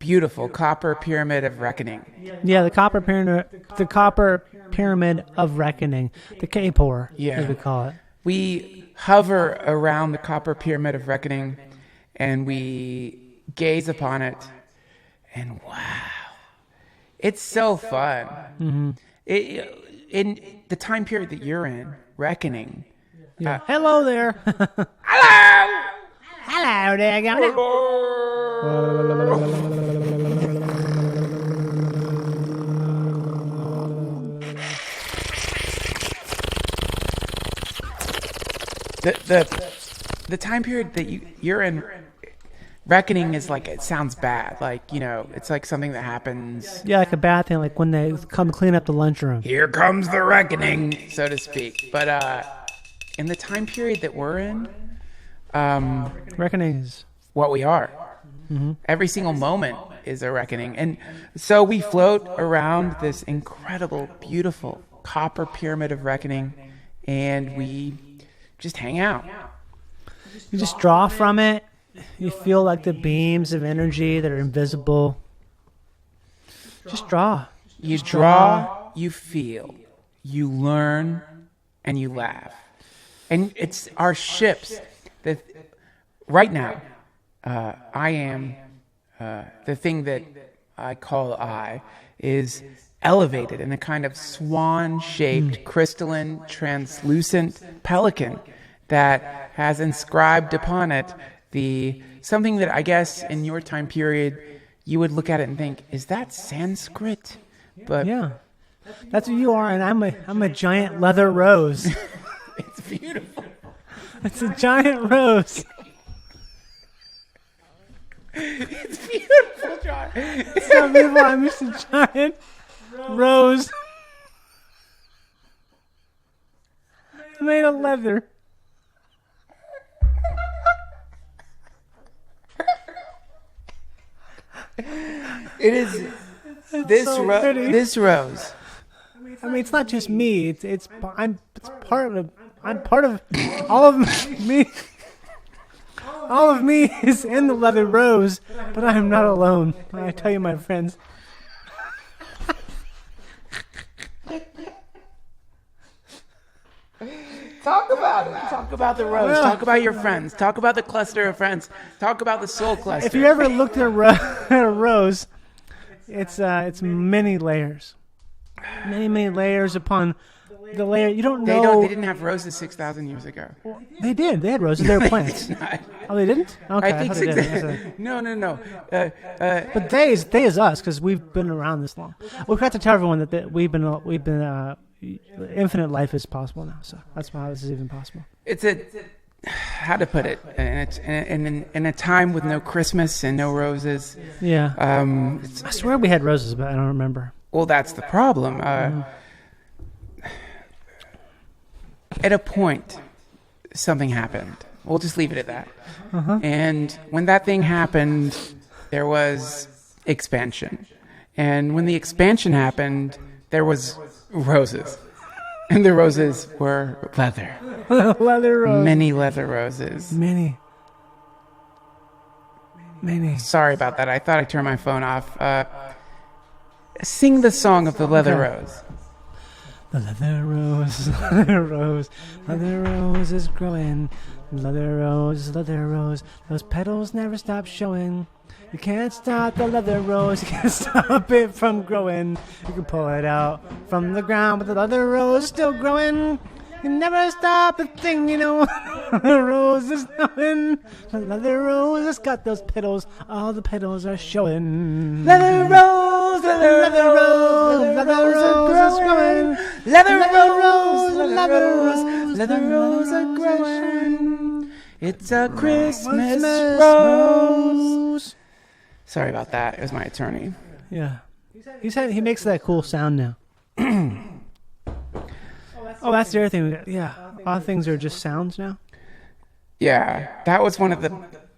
beautiful copper pyramid of reckoning.
Yeah, the copper pyramid of reckoning, the K-pour, as we call it.
We hover around the copper pyramid of reckoning, and we gaze upon it, and wow, it's so fun.
Mm-hmm.
In the time period that you're in, reckoning.
Yeah. Hello there.
Hello!
Hello there, guys.
The time period that you're in, reckoning is like, it sounds bad. Like, it's like something that happens.
Yeah, like a bad thing, like when they come clean up the lunchroom.
Here comes the reckoning, so to speak. But in the time period that we're in,
reckoning is
what we are. Mm-hmm. Every single moment is a reckoning. And so we float around this incredible, beautiful copper pyramid of reckoning, and we just hang out.
You just draw from it. You feel like the beams of energy that are invisible. Just draw.
You draw, you feel, you learn, and you laugh. And it's our ships that right now, I am, the thing that I call I is elevated in a kind of swan-shaped, crystalline, translucent pelican that has inscribed upon it something that I guess in your time period you would look at it and think, is that Sanskrit? But
yeah, that's what you are, and I'm a giant leather rose.
It's beautiful.
It's a giant rose.
It's beautiful, John.
It's so beautiful. I'm just a giant rose made of leather.
It is this
so
this rose.
I mean, it's not just me. I'm part of. I'm part of all of me. All of me is in the leather rose, but I am not alone. I tell you, my friends.
Talk about it. Talk about the rose. Talk about your friends. Talk about the cluster of friends. Talk about the soul cluster.
If you ever looked at a rose, it's many layers, many layers upon the layer. You don't know.
They didn't have roses 6,000 years ago.
Well, they did. They had roses. They were plants. Oh, they didn't? Okay,
I think
they did.
No.
But they is us because we've been around this long. We forgot to tell everyone that we've been. Infinite life is possible now, so that's how this is even possible.
It's how to put it, and it's in a time with no Christmas and no roses.
Yeah. I swear we had roses, but I don't remember.
Well, that's the problem. At a point, something happened. We'll just leave it at that.
Uh-huh.
And when that thing happened, there was expansion, and when the expansion happened, there was roses, and the roses were leather.
Leather roses.
Many leather roses.
Many.
Sorry about that. I thought I turned my phone off. Sing the song of the leather rose.
The leather rose, leather rose, leather rose is growing. Leather rose, those petals never stop showing. You can't stop the leather rose, you can't stop it from growing. You can pull it out from the ground, but the leather rose is still growing. You never stop a thing, you know. The rose is growing. The leather rose has got those petals, all the petals are showing.
Leather rose, leather rose, leather rose is growing. Leather rose, leather rose, leather rose are growing. It's a Christmas rose. Sorry about that. It was my attorney.
Yeah. He makes that cool sound now. Oh, that's the other thing. Yeah. All things are just sounds now.
Yeah. That was one of the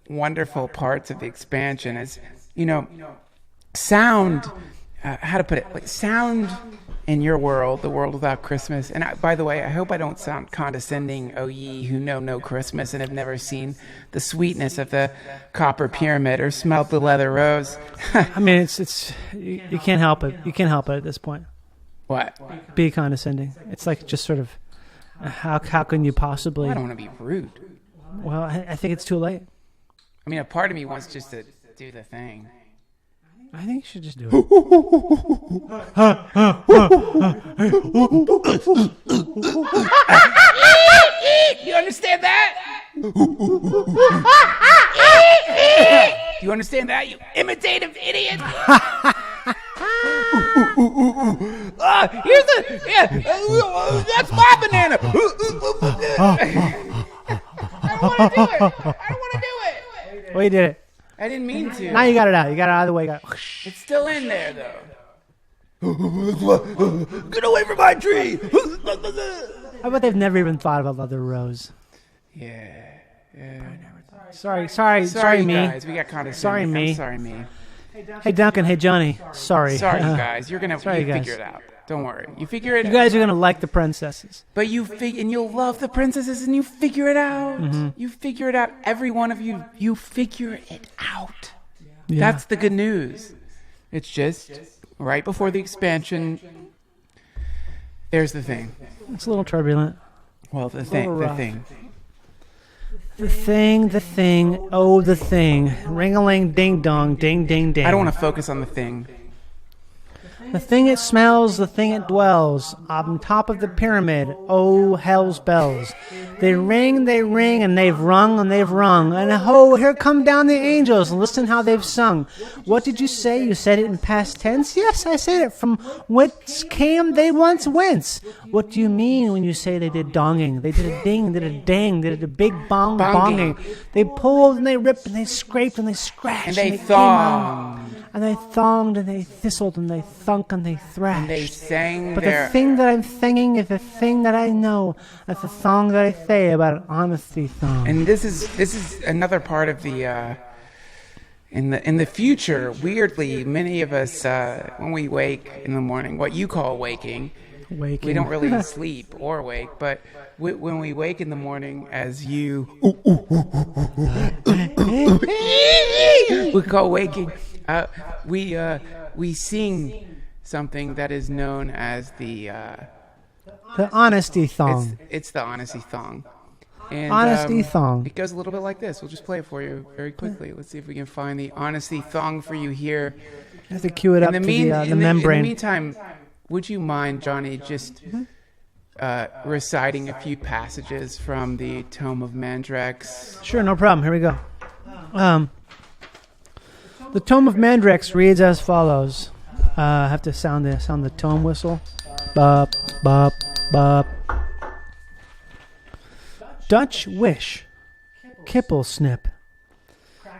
wonderful parts of the expansion is, sound, how to put it, like sound in your world, the world without Christmas. And by the way, I hope I don't sound condescending, O ye who know no Christmas and have never seen the sweetness of the copper pyramid or smelled the leather rose.
I mean, it's you can't help it. You can't help it at this point.
What?
Be condescending. It's like just sort of, how can you possibly?
I don't want to be rude.
Well, I think it's too late.
I mean, a part of me wants just to do the thing.
I think you should just do it.
You understand that? You understand that, you imitative idiot? Here's the that's my banana. I don't want to do it.
Well, you did it.
I didn't mean to.
Now you got it out. You got it out of the way.
It's still in there, though. Get away from my tree.
I bet they've never even thought about Leather Rose.
Yeah.
Sorry, me.
Guys, we got condescending.
Sorry, me.
I'm sorry, me.
Hey, Duncan. Hey, Johnny. Sorry.
Sorry, you guys. You're gonna
Sorry, guys.
figure it out. Don't worry. You figure it out.
You guys are going to like the princesses.
But and you'll love the princesses, and you figure it out. Mm-hmm. You figure it out. Every one of you figure it out. Yeah. That's the good news. It's just right before the expansion. There's the thing.
It's a little turbulent.
Well, the thing.
The thing. Oh, the thing. Ring-a-ling, ding-dong, ding-ding-ding.
I don't want to focus on the thing.
The thing it smells, the thing it dwells, on top of the pyramid, oh, hell's bells. They ring, and they've rung, and ho, here come down the angels, and listen how they've sung. What did you say? You said it in past tense? Yes, I said it, from whence came they once whence. What do you mean when you say they did donging? They did a ding, did a dang, they did a big bonging. They pulled, and they ripped, and they scraped, and they scratched.
And they thonged.
And they thonged, and they thistled, and they thunk, and they thrashed.
And they sang.
But the thing that I'm singing is the thing that I know. That's the song that I say about an honesty song.
And this is another part of the in the future. Weirdly, many of us when we wake in the morning, what you call waking. We don't really sleep or wake, but when we wake in the morning, as you we call waking. We sing something that is known as the
honesty thong.
It's the honesty thong. And,
honesty thong.
It goes a little bit like this. We'll just play it for you very quickly. Let's see if we can find the honesty thong for you here.
I have to cue it up to the membrane.
In the meantime, would you mind, Johnny, just reciting a few passages from the Tome of Mandrax?
Sure, no problem. Here we go. The Tome of Mandrax reads as follows. I have to sound the tome whistle. Bop, bop, bop. Dutch wish. Kipple snip.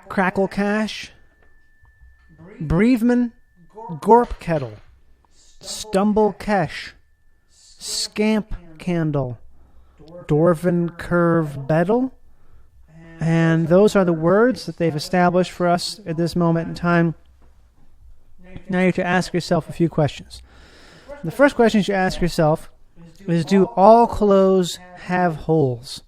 Crackle cash. Breveman. Gorp kettle. Stumble kesh. Scamp candle. Dwarven curve beddle. And those are the words that they've established for us at this moment in time. Now you have to ask yourself a few questions. The first question you should ask yourself is, do all clothes have holes?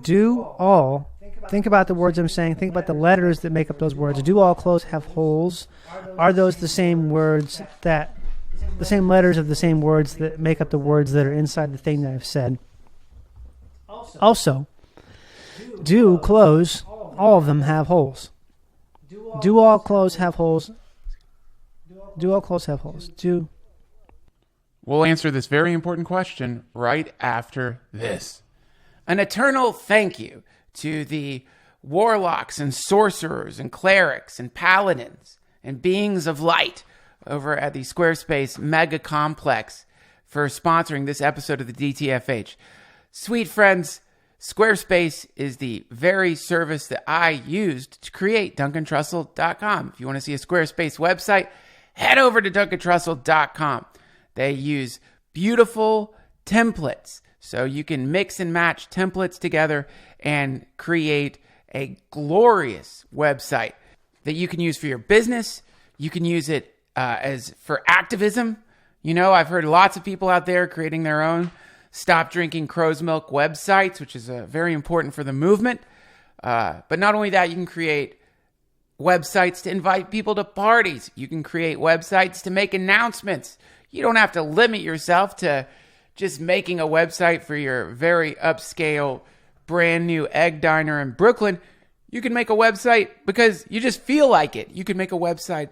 Do all, think about the words I'm saying, think about the letters that make up those words. Do all clothes have holes? Are those the same letters of the same words that make up the words that are inside the thing that I've said? Also, do clothes, all of them, have holes? Do all clothes have holes? Do all clothes have holes?
We'll answer this very important question right after this. An eternal thank you to the warlocks and sorcerers and clerics and paladins and beings of light over at the Squarespace Mega Complex for sponsoring this episode of the DTFH. Sweet friends, Squarespace is the very service that I used to create DuncanTrussell.com. If you want to see a Squarespace website, head over to DuncanTrussell.com. They use beautiful templates, so you can mix and match templates together and create a glorious website that you can use for your business. You can use it as for activism. You know, I've heard lots of people out there creating their own Stop Drinking Crow's Milk websites, which is very important for the movement. But not only that, you can create websites to invite people to parties. You can create websites to make announcements. You don't have to limit yourself to just making a website for your very upscale, brand new egg diner in Brooklyn. You can make a website because you just feel like it. You can make a website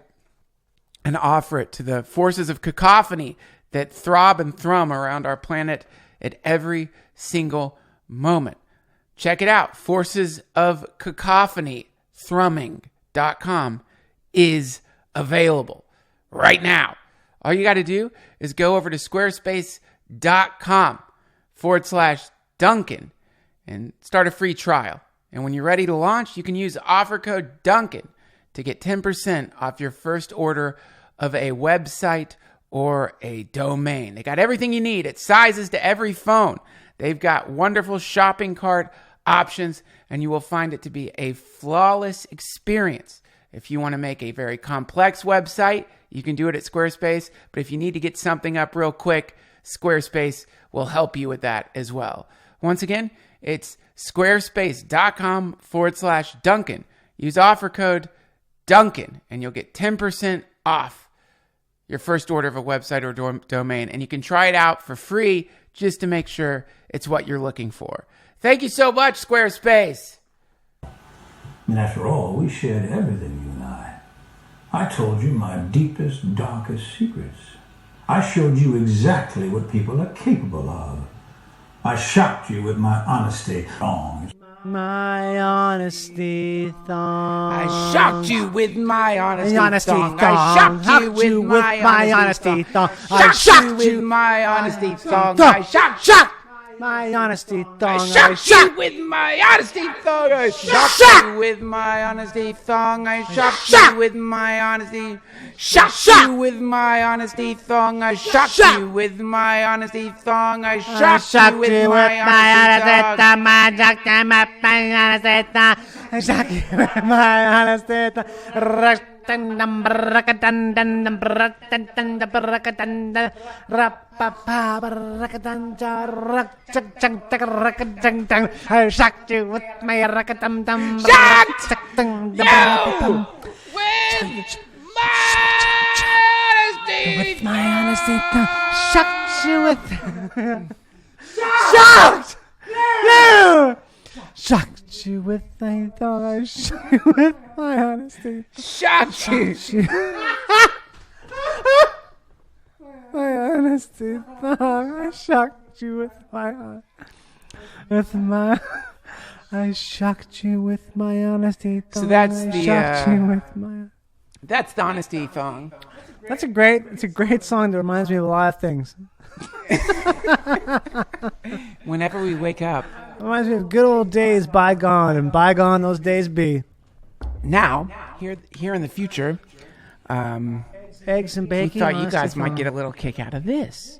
and offer it to the forces of cacophony that throb and thrum around our planet at every single moment. Check it out. Forces of Cacophony thrumming.com is available right now. All you got to do is go over to squarespace.com/Duncan and start a free trial. And when you're ready to launch, you can use offer code Duncan to get 10% off your first order of a website or a domain. They got everything you need. It sizes to every phone. They've got wonderful shopping cart options, and you will find it to be a flawless experience. If you want to make a very complex website, you can do it at Squarespace. But if you need to get something up real quick, Squarespace will help you with that as well. Once again, it's squarespace.com/Duncan. Use offer code Duncan, and you'll get 10% off your first order of a website or domain. And you can try it out for free just to make sure it's what you're looking for. Thank you so much, Squarespace.
And after all, we shared everything, you and I. I told you my deepest, darkest secrets. I showed you exactly what people are capable of. I shocked you with my honesty thongs.
My honesty thong.
I shocked you with my honesty thong.
I
shocked you with my honesty thong. I shocked you with my honesty thong. I shocked
my honesty thong.
I shocked you with my honesty thong. I shocked you with my honesty thong. I shocked you with my honesty. Shocked you with my honesty thong. I shocked you with my honesty thong. I shocked you with my honesty thong.
I shocked you with my honesty thong. I shocked you with my rakatum dum.
Shocked you with my honesty thong.
Shocked you with shocked you. Shocked you with my thong. I shocked you with my honesty.
Shocked you.
My honesty thong. I shocked you with my I shocked you with my honesty thong.
So that's
I
the
shocked you with my.
That's the honesty thong.
It's a great song that reminds me of a lot of things.
Whenever we wake up.
It reminds me of good old days bygone, and bygone those days be.
Now, here in the future,
eggs and bacon.
We thought you guys might get a little kick out of this.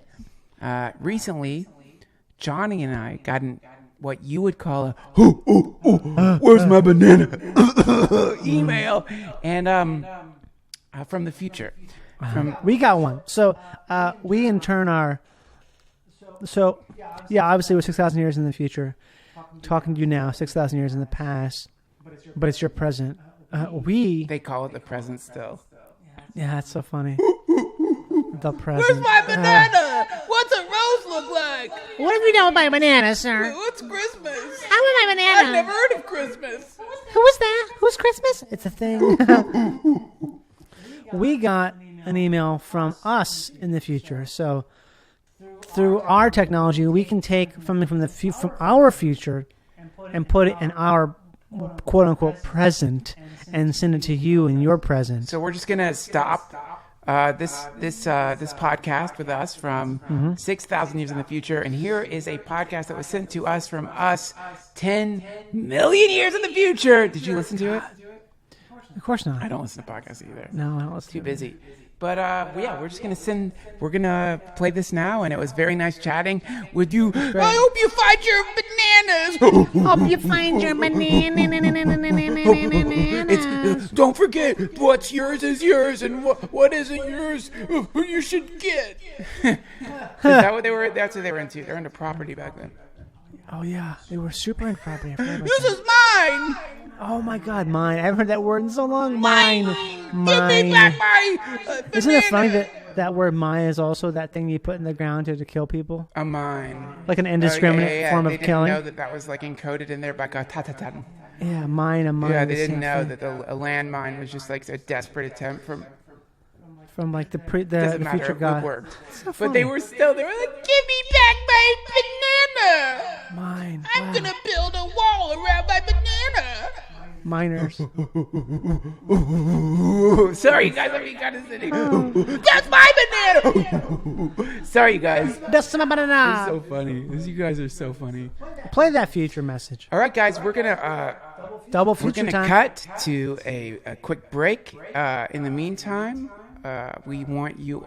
Recently, Johnny and I got what you would call a where's my banana email, and from the future.
We got one. So we in turn are. So yeah, obviously we're 6,000 years in the future. Talking to you now, 6,000 years in the past, but it's your present. They
call it the present still.
Yeah, that's so funny. The present.
Where's my banana? What's a rose look like?
What have you done with my banana, sir?
What's Christmas?
I want my banana.
I've never heard of Christmas.
Who is that? Who's Christmas? It's a thing. We got an email from us in the future. So through our technology, we can take something from our future and put it in our quote unquote present and send it to you in your present.
So we're just gonna stop this podcast with us from 6,000 years in the future, and here is a podcast that was sent to us from us 10 million years in the future. Did you listen to it?
Of course not.
I don't listen to podcasts either.
No, I don't listen.
Too busy. But yeah, we're just gonna play this now, and it was very nice chatting with you. Great. I hope you find your bananas.
Hope you find your bananas.
Don't forget, what's yours is yours, and what isn't yours, you should get. Is that what they were? That's what they were into. They were into property back then.
Oh yeah, they were super into property.
This is mine.
Oh my God, mine! I haven't heard that word in so long. Mine.
Give me back my.
Isn't it funny that word "mine" is also that thing you put in the ground to kill people?
A mine.
Like an indiscriminate form of killing.
They didn't know that was like encoded in there by Tatatan.
Yeah, mine and mine.
Yeah, they didn't know that a landmine was just like a desperate attempt from
like the
doesn't matter,
future
it
God.
worked.
So
But they were like, give me back my banana.
Mine.
I'm gonna build a wall around my banana.
Miners.
Sorry, you guys, I'm being condescending. That's my banana. Sorry, you guys.
That's my banana.
So funny. You guys are so funny.
Play that future message.
All right, guys, we're gonna
Double future time.
cut to a quick break. In the meantime, we want you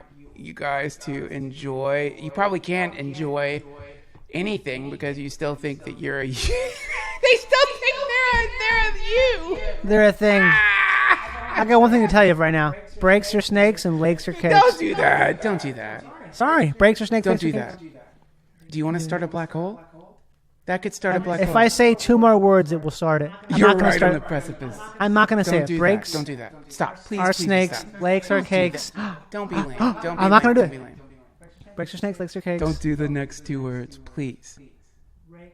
guys to enjoy. You probably can't enjoy anything because you still think that you're a. They still think they're you.
They're a thing. I got one thing to tell you right now. Breaks are snakes and lakes are cakes.
Don't do that. Don't do that.
Sorry, breaks are snakes.
Don't do that. Do you want to start a black hole? That could start a black hole.
If I say 2 more words, it will start it.
You're right on the precipice.
I'm not going to say it. Breaks
Don't do that. Stop. Please.
are
please
snakes,
stop.
lakes are
Don't do
cakes.
that. Don't be lame. Don't be
I'm not
lame.
gonna do
Don't
it.
be lame.
Breaks are snakes, lakes are cakes.
Don't do the next 2 words, please.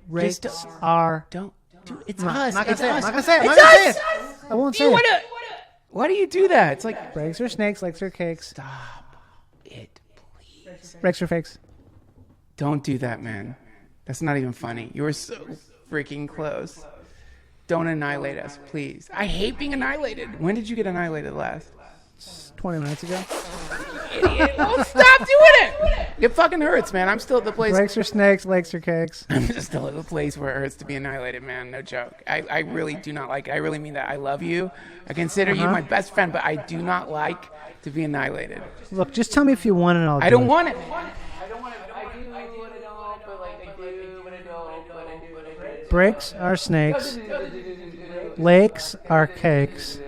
Rakes are.
Don't. Do, it's
I'm
us.
not going
It's
to say it. I'm
us.
not going to say it. I'm
It's
not going to
us.
say it. I won't
Do
say
you
it.
want to? Why do you do that? It's like
Breaks are snakes, lakes are cakes.
stop it, please.
Breaks are fakes.
Don't do that, man. That's not even funny. You were so freaking close. Don't annihilate us, please. I hate being annihilated. When did you get annihilated last?
20 minutes ago.
Idiot. Well, stop doing it. It fucking hurts, man. I'm still at the place.
Breaks are snakes, lakes are cakes.
I'm just still at the place where it hurts to be annihilated, man. No joke. I really do not like it. I really mean that. I love you. I consider you my best friend, but I do not like to be annihilated.
Look, just tell me if you want it and I'll
I
do
don't
it.
want it. I don't want it. I do what I don't, but like I do what I don't, but I do what I do.
Breaks are snakes. Lakes are cakes.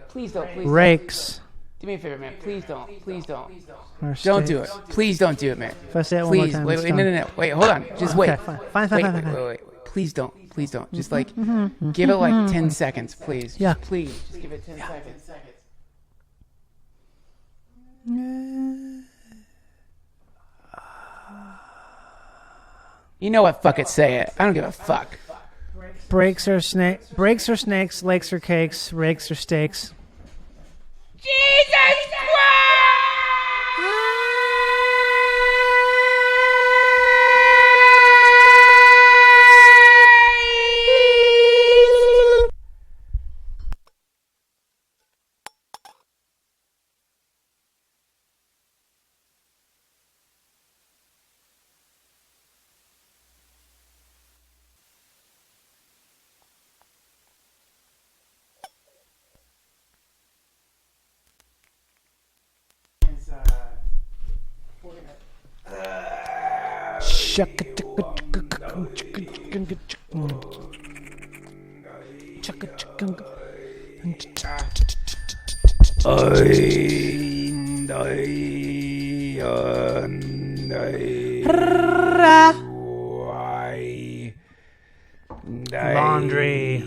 Please don't. Please
Rakes
do me a favor, man. Please don't. Please don't.
are
Don't do it.
snakes.
Please don't do it, man.
If I say it one more
Please.
time,
Wait.
it's
No.
done.
Wait. Hold on. Just wait.
Okay, fine.
Wait. Please don't. Please don't. Just like give it like 10 seconds, please.
Yeah.
Please. Just give it 10 seconds. You know what? Fuck it. Say it. I don't give a fuck.
Breaks are snakes, lakes are cakes, rakes are steaks.
Jesus Christ!
Laundry.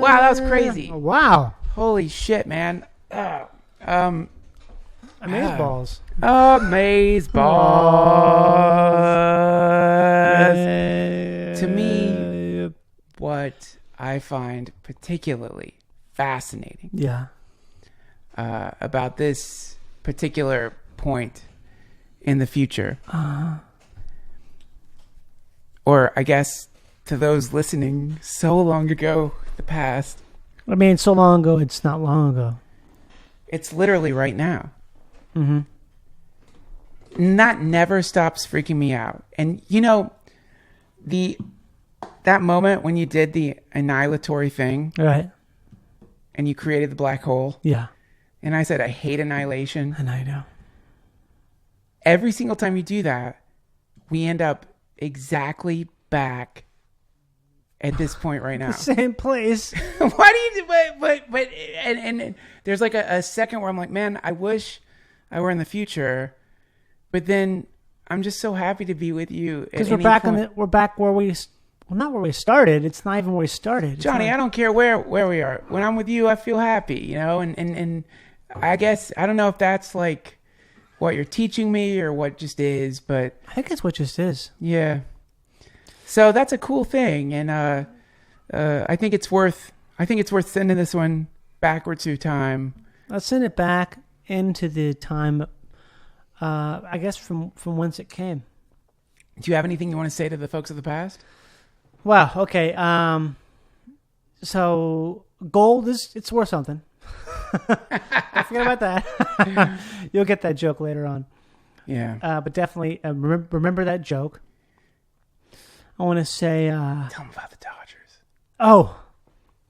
Wow, that was crazy.
Wow.
Holy shit, man.
Amazeballs.
Amazeballs. To me, what I find particularly fascinating about this particular point in the future, or I guess to those listening so long ago, the past.
I mean, so long ago, it's not long ago.
It's literally right now.
Mm-hmm.
And that never stops freaking me out. And you know, that moment when you did the annihilatory thing,
Right.
and you created the black hole,
Yeah.
and I said I hate annihilation.
And I know.
Every single time you do that, we end up exactly back at this point right now.
Same place.
Why do you? But and there's like a second where I'm like, man, I wish I were in the future, but then I'm just so happy to be with you
Because we're back where we Well, not where we started. It's not even where we started.
Johnny, I don't care where we are. When I'm with you, I feel happy, you know? And I guess, I don't know if that's like what you're teaching me or what just is, but...
I think it's what just is.
Yeah. So that's a cool thing. And I think it's worth sending this one backwards through time.
Let's send it back into the time, I guess, from whence it came.
Do you have anything you want to say to the folks of the past?
Wow. Okay. So gold it's worth something. Don't forget about that. You'll get that joke later on.
Yeah.
But definitely remember that joke. I want to say.
Tell them about the Dodgers.
Oh,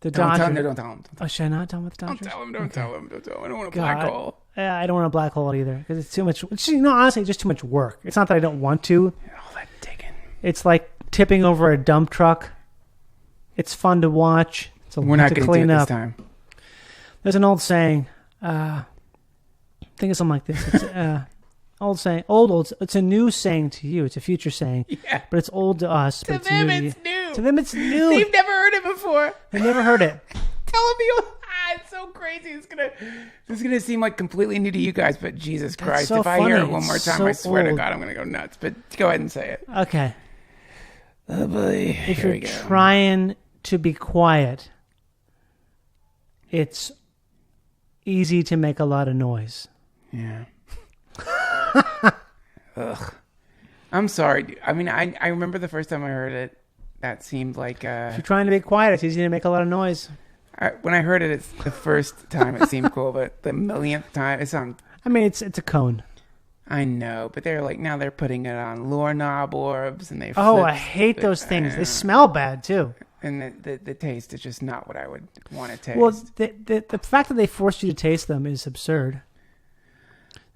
the Dodgers.
Don't tell them.
Oh, should I not tell them about the Dodgers?
Don't tell them. I don't want a black hole.
Yeah, I don't want a black hole either because it's too much. Honestly, it's just too much work. It's not that I don't want to.
All that digging.
It's like tipping over a dump truck. It's fun to watch. It's a
We're
lot
not
to
going to
clean
do it
up.
this time.
There's an old saying. I think it's something like this. It's old saying. Old. It's a new saying to you. It's a future saying.
Yeah.
But it's old to us.
To them, it's new.
To them, it's new.
They've never heard it before.
They've never heard it.
Tell them it's so crazy. It's gonna seem like completely new to you guys, but Jesus Christ,
so
if I hear
funny.
it one more
It's
time,
so
I swear to
old.
God, I'm gonna go nuts. But go ahead and say it.
Okay.
Oh boy.
If
Here
you're
we go.
trying to be quiet, it's easy to make a lot of noise.
Yeah. Ugh. I'm sorry. Dude. I mean, I remember the first time I heard it. That seemed like
If you're trying to be quiet, it's easy to make a lot of noise.
when I heard it, it's the first time it seemed cool, but the millionth time it sounded.
I mean, it's a cone.
I know, but they're like now they're putting it on lure knob orbs, and they.
Oh,
flip
I hate
the-
those things. They smell bad too.
And the taste is just not what I would want to taste.
Well, the fact that they force you to taste them is absurd.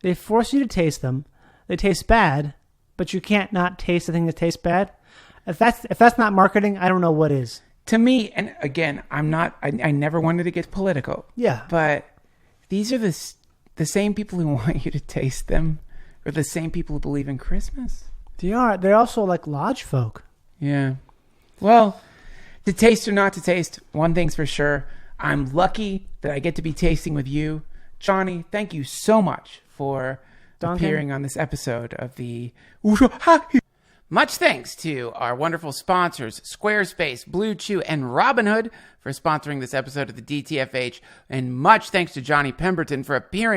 They force you to taste them. They taste bad, but you can't not taste the thing that tastes bad. If that's not marketing, I don't know what is.
To me, and again, I'm not. I never wanted to get political.
Yeah.
But these are the same people who want you to taste them, are the same people who believe in Christmas.
They are. They're also like lodge folk.
Yeah. Well, to taste or not to taste, one thing's for sure. I'm lucky that I get to be tasting with you, Johnny. Thank you so much for
Duncan.
appearing on this episode of the. Much thanks to our wonderful sponsors, Squarespace, BlueChew, and Robinhood for sponsoring this episode of the DTFH. And much thanks to Johnny Pemberton for appearing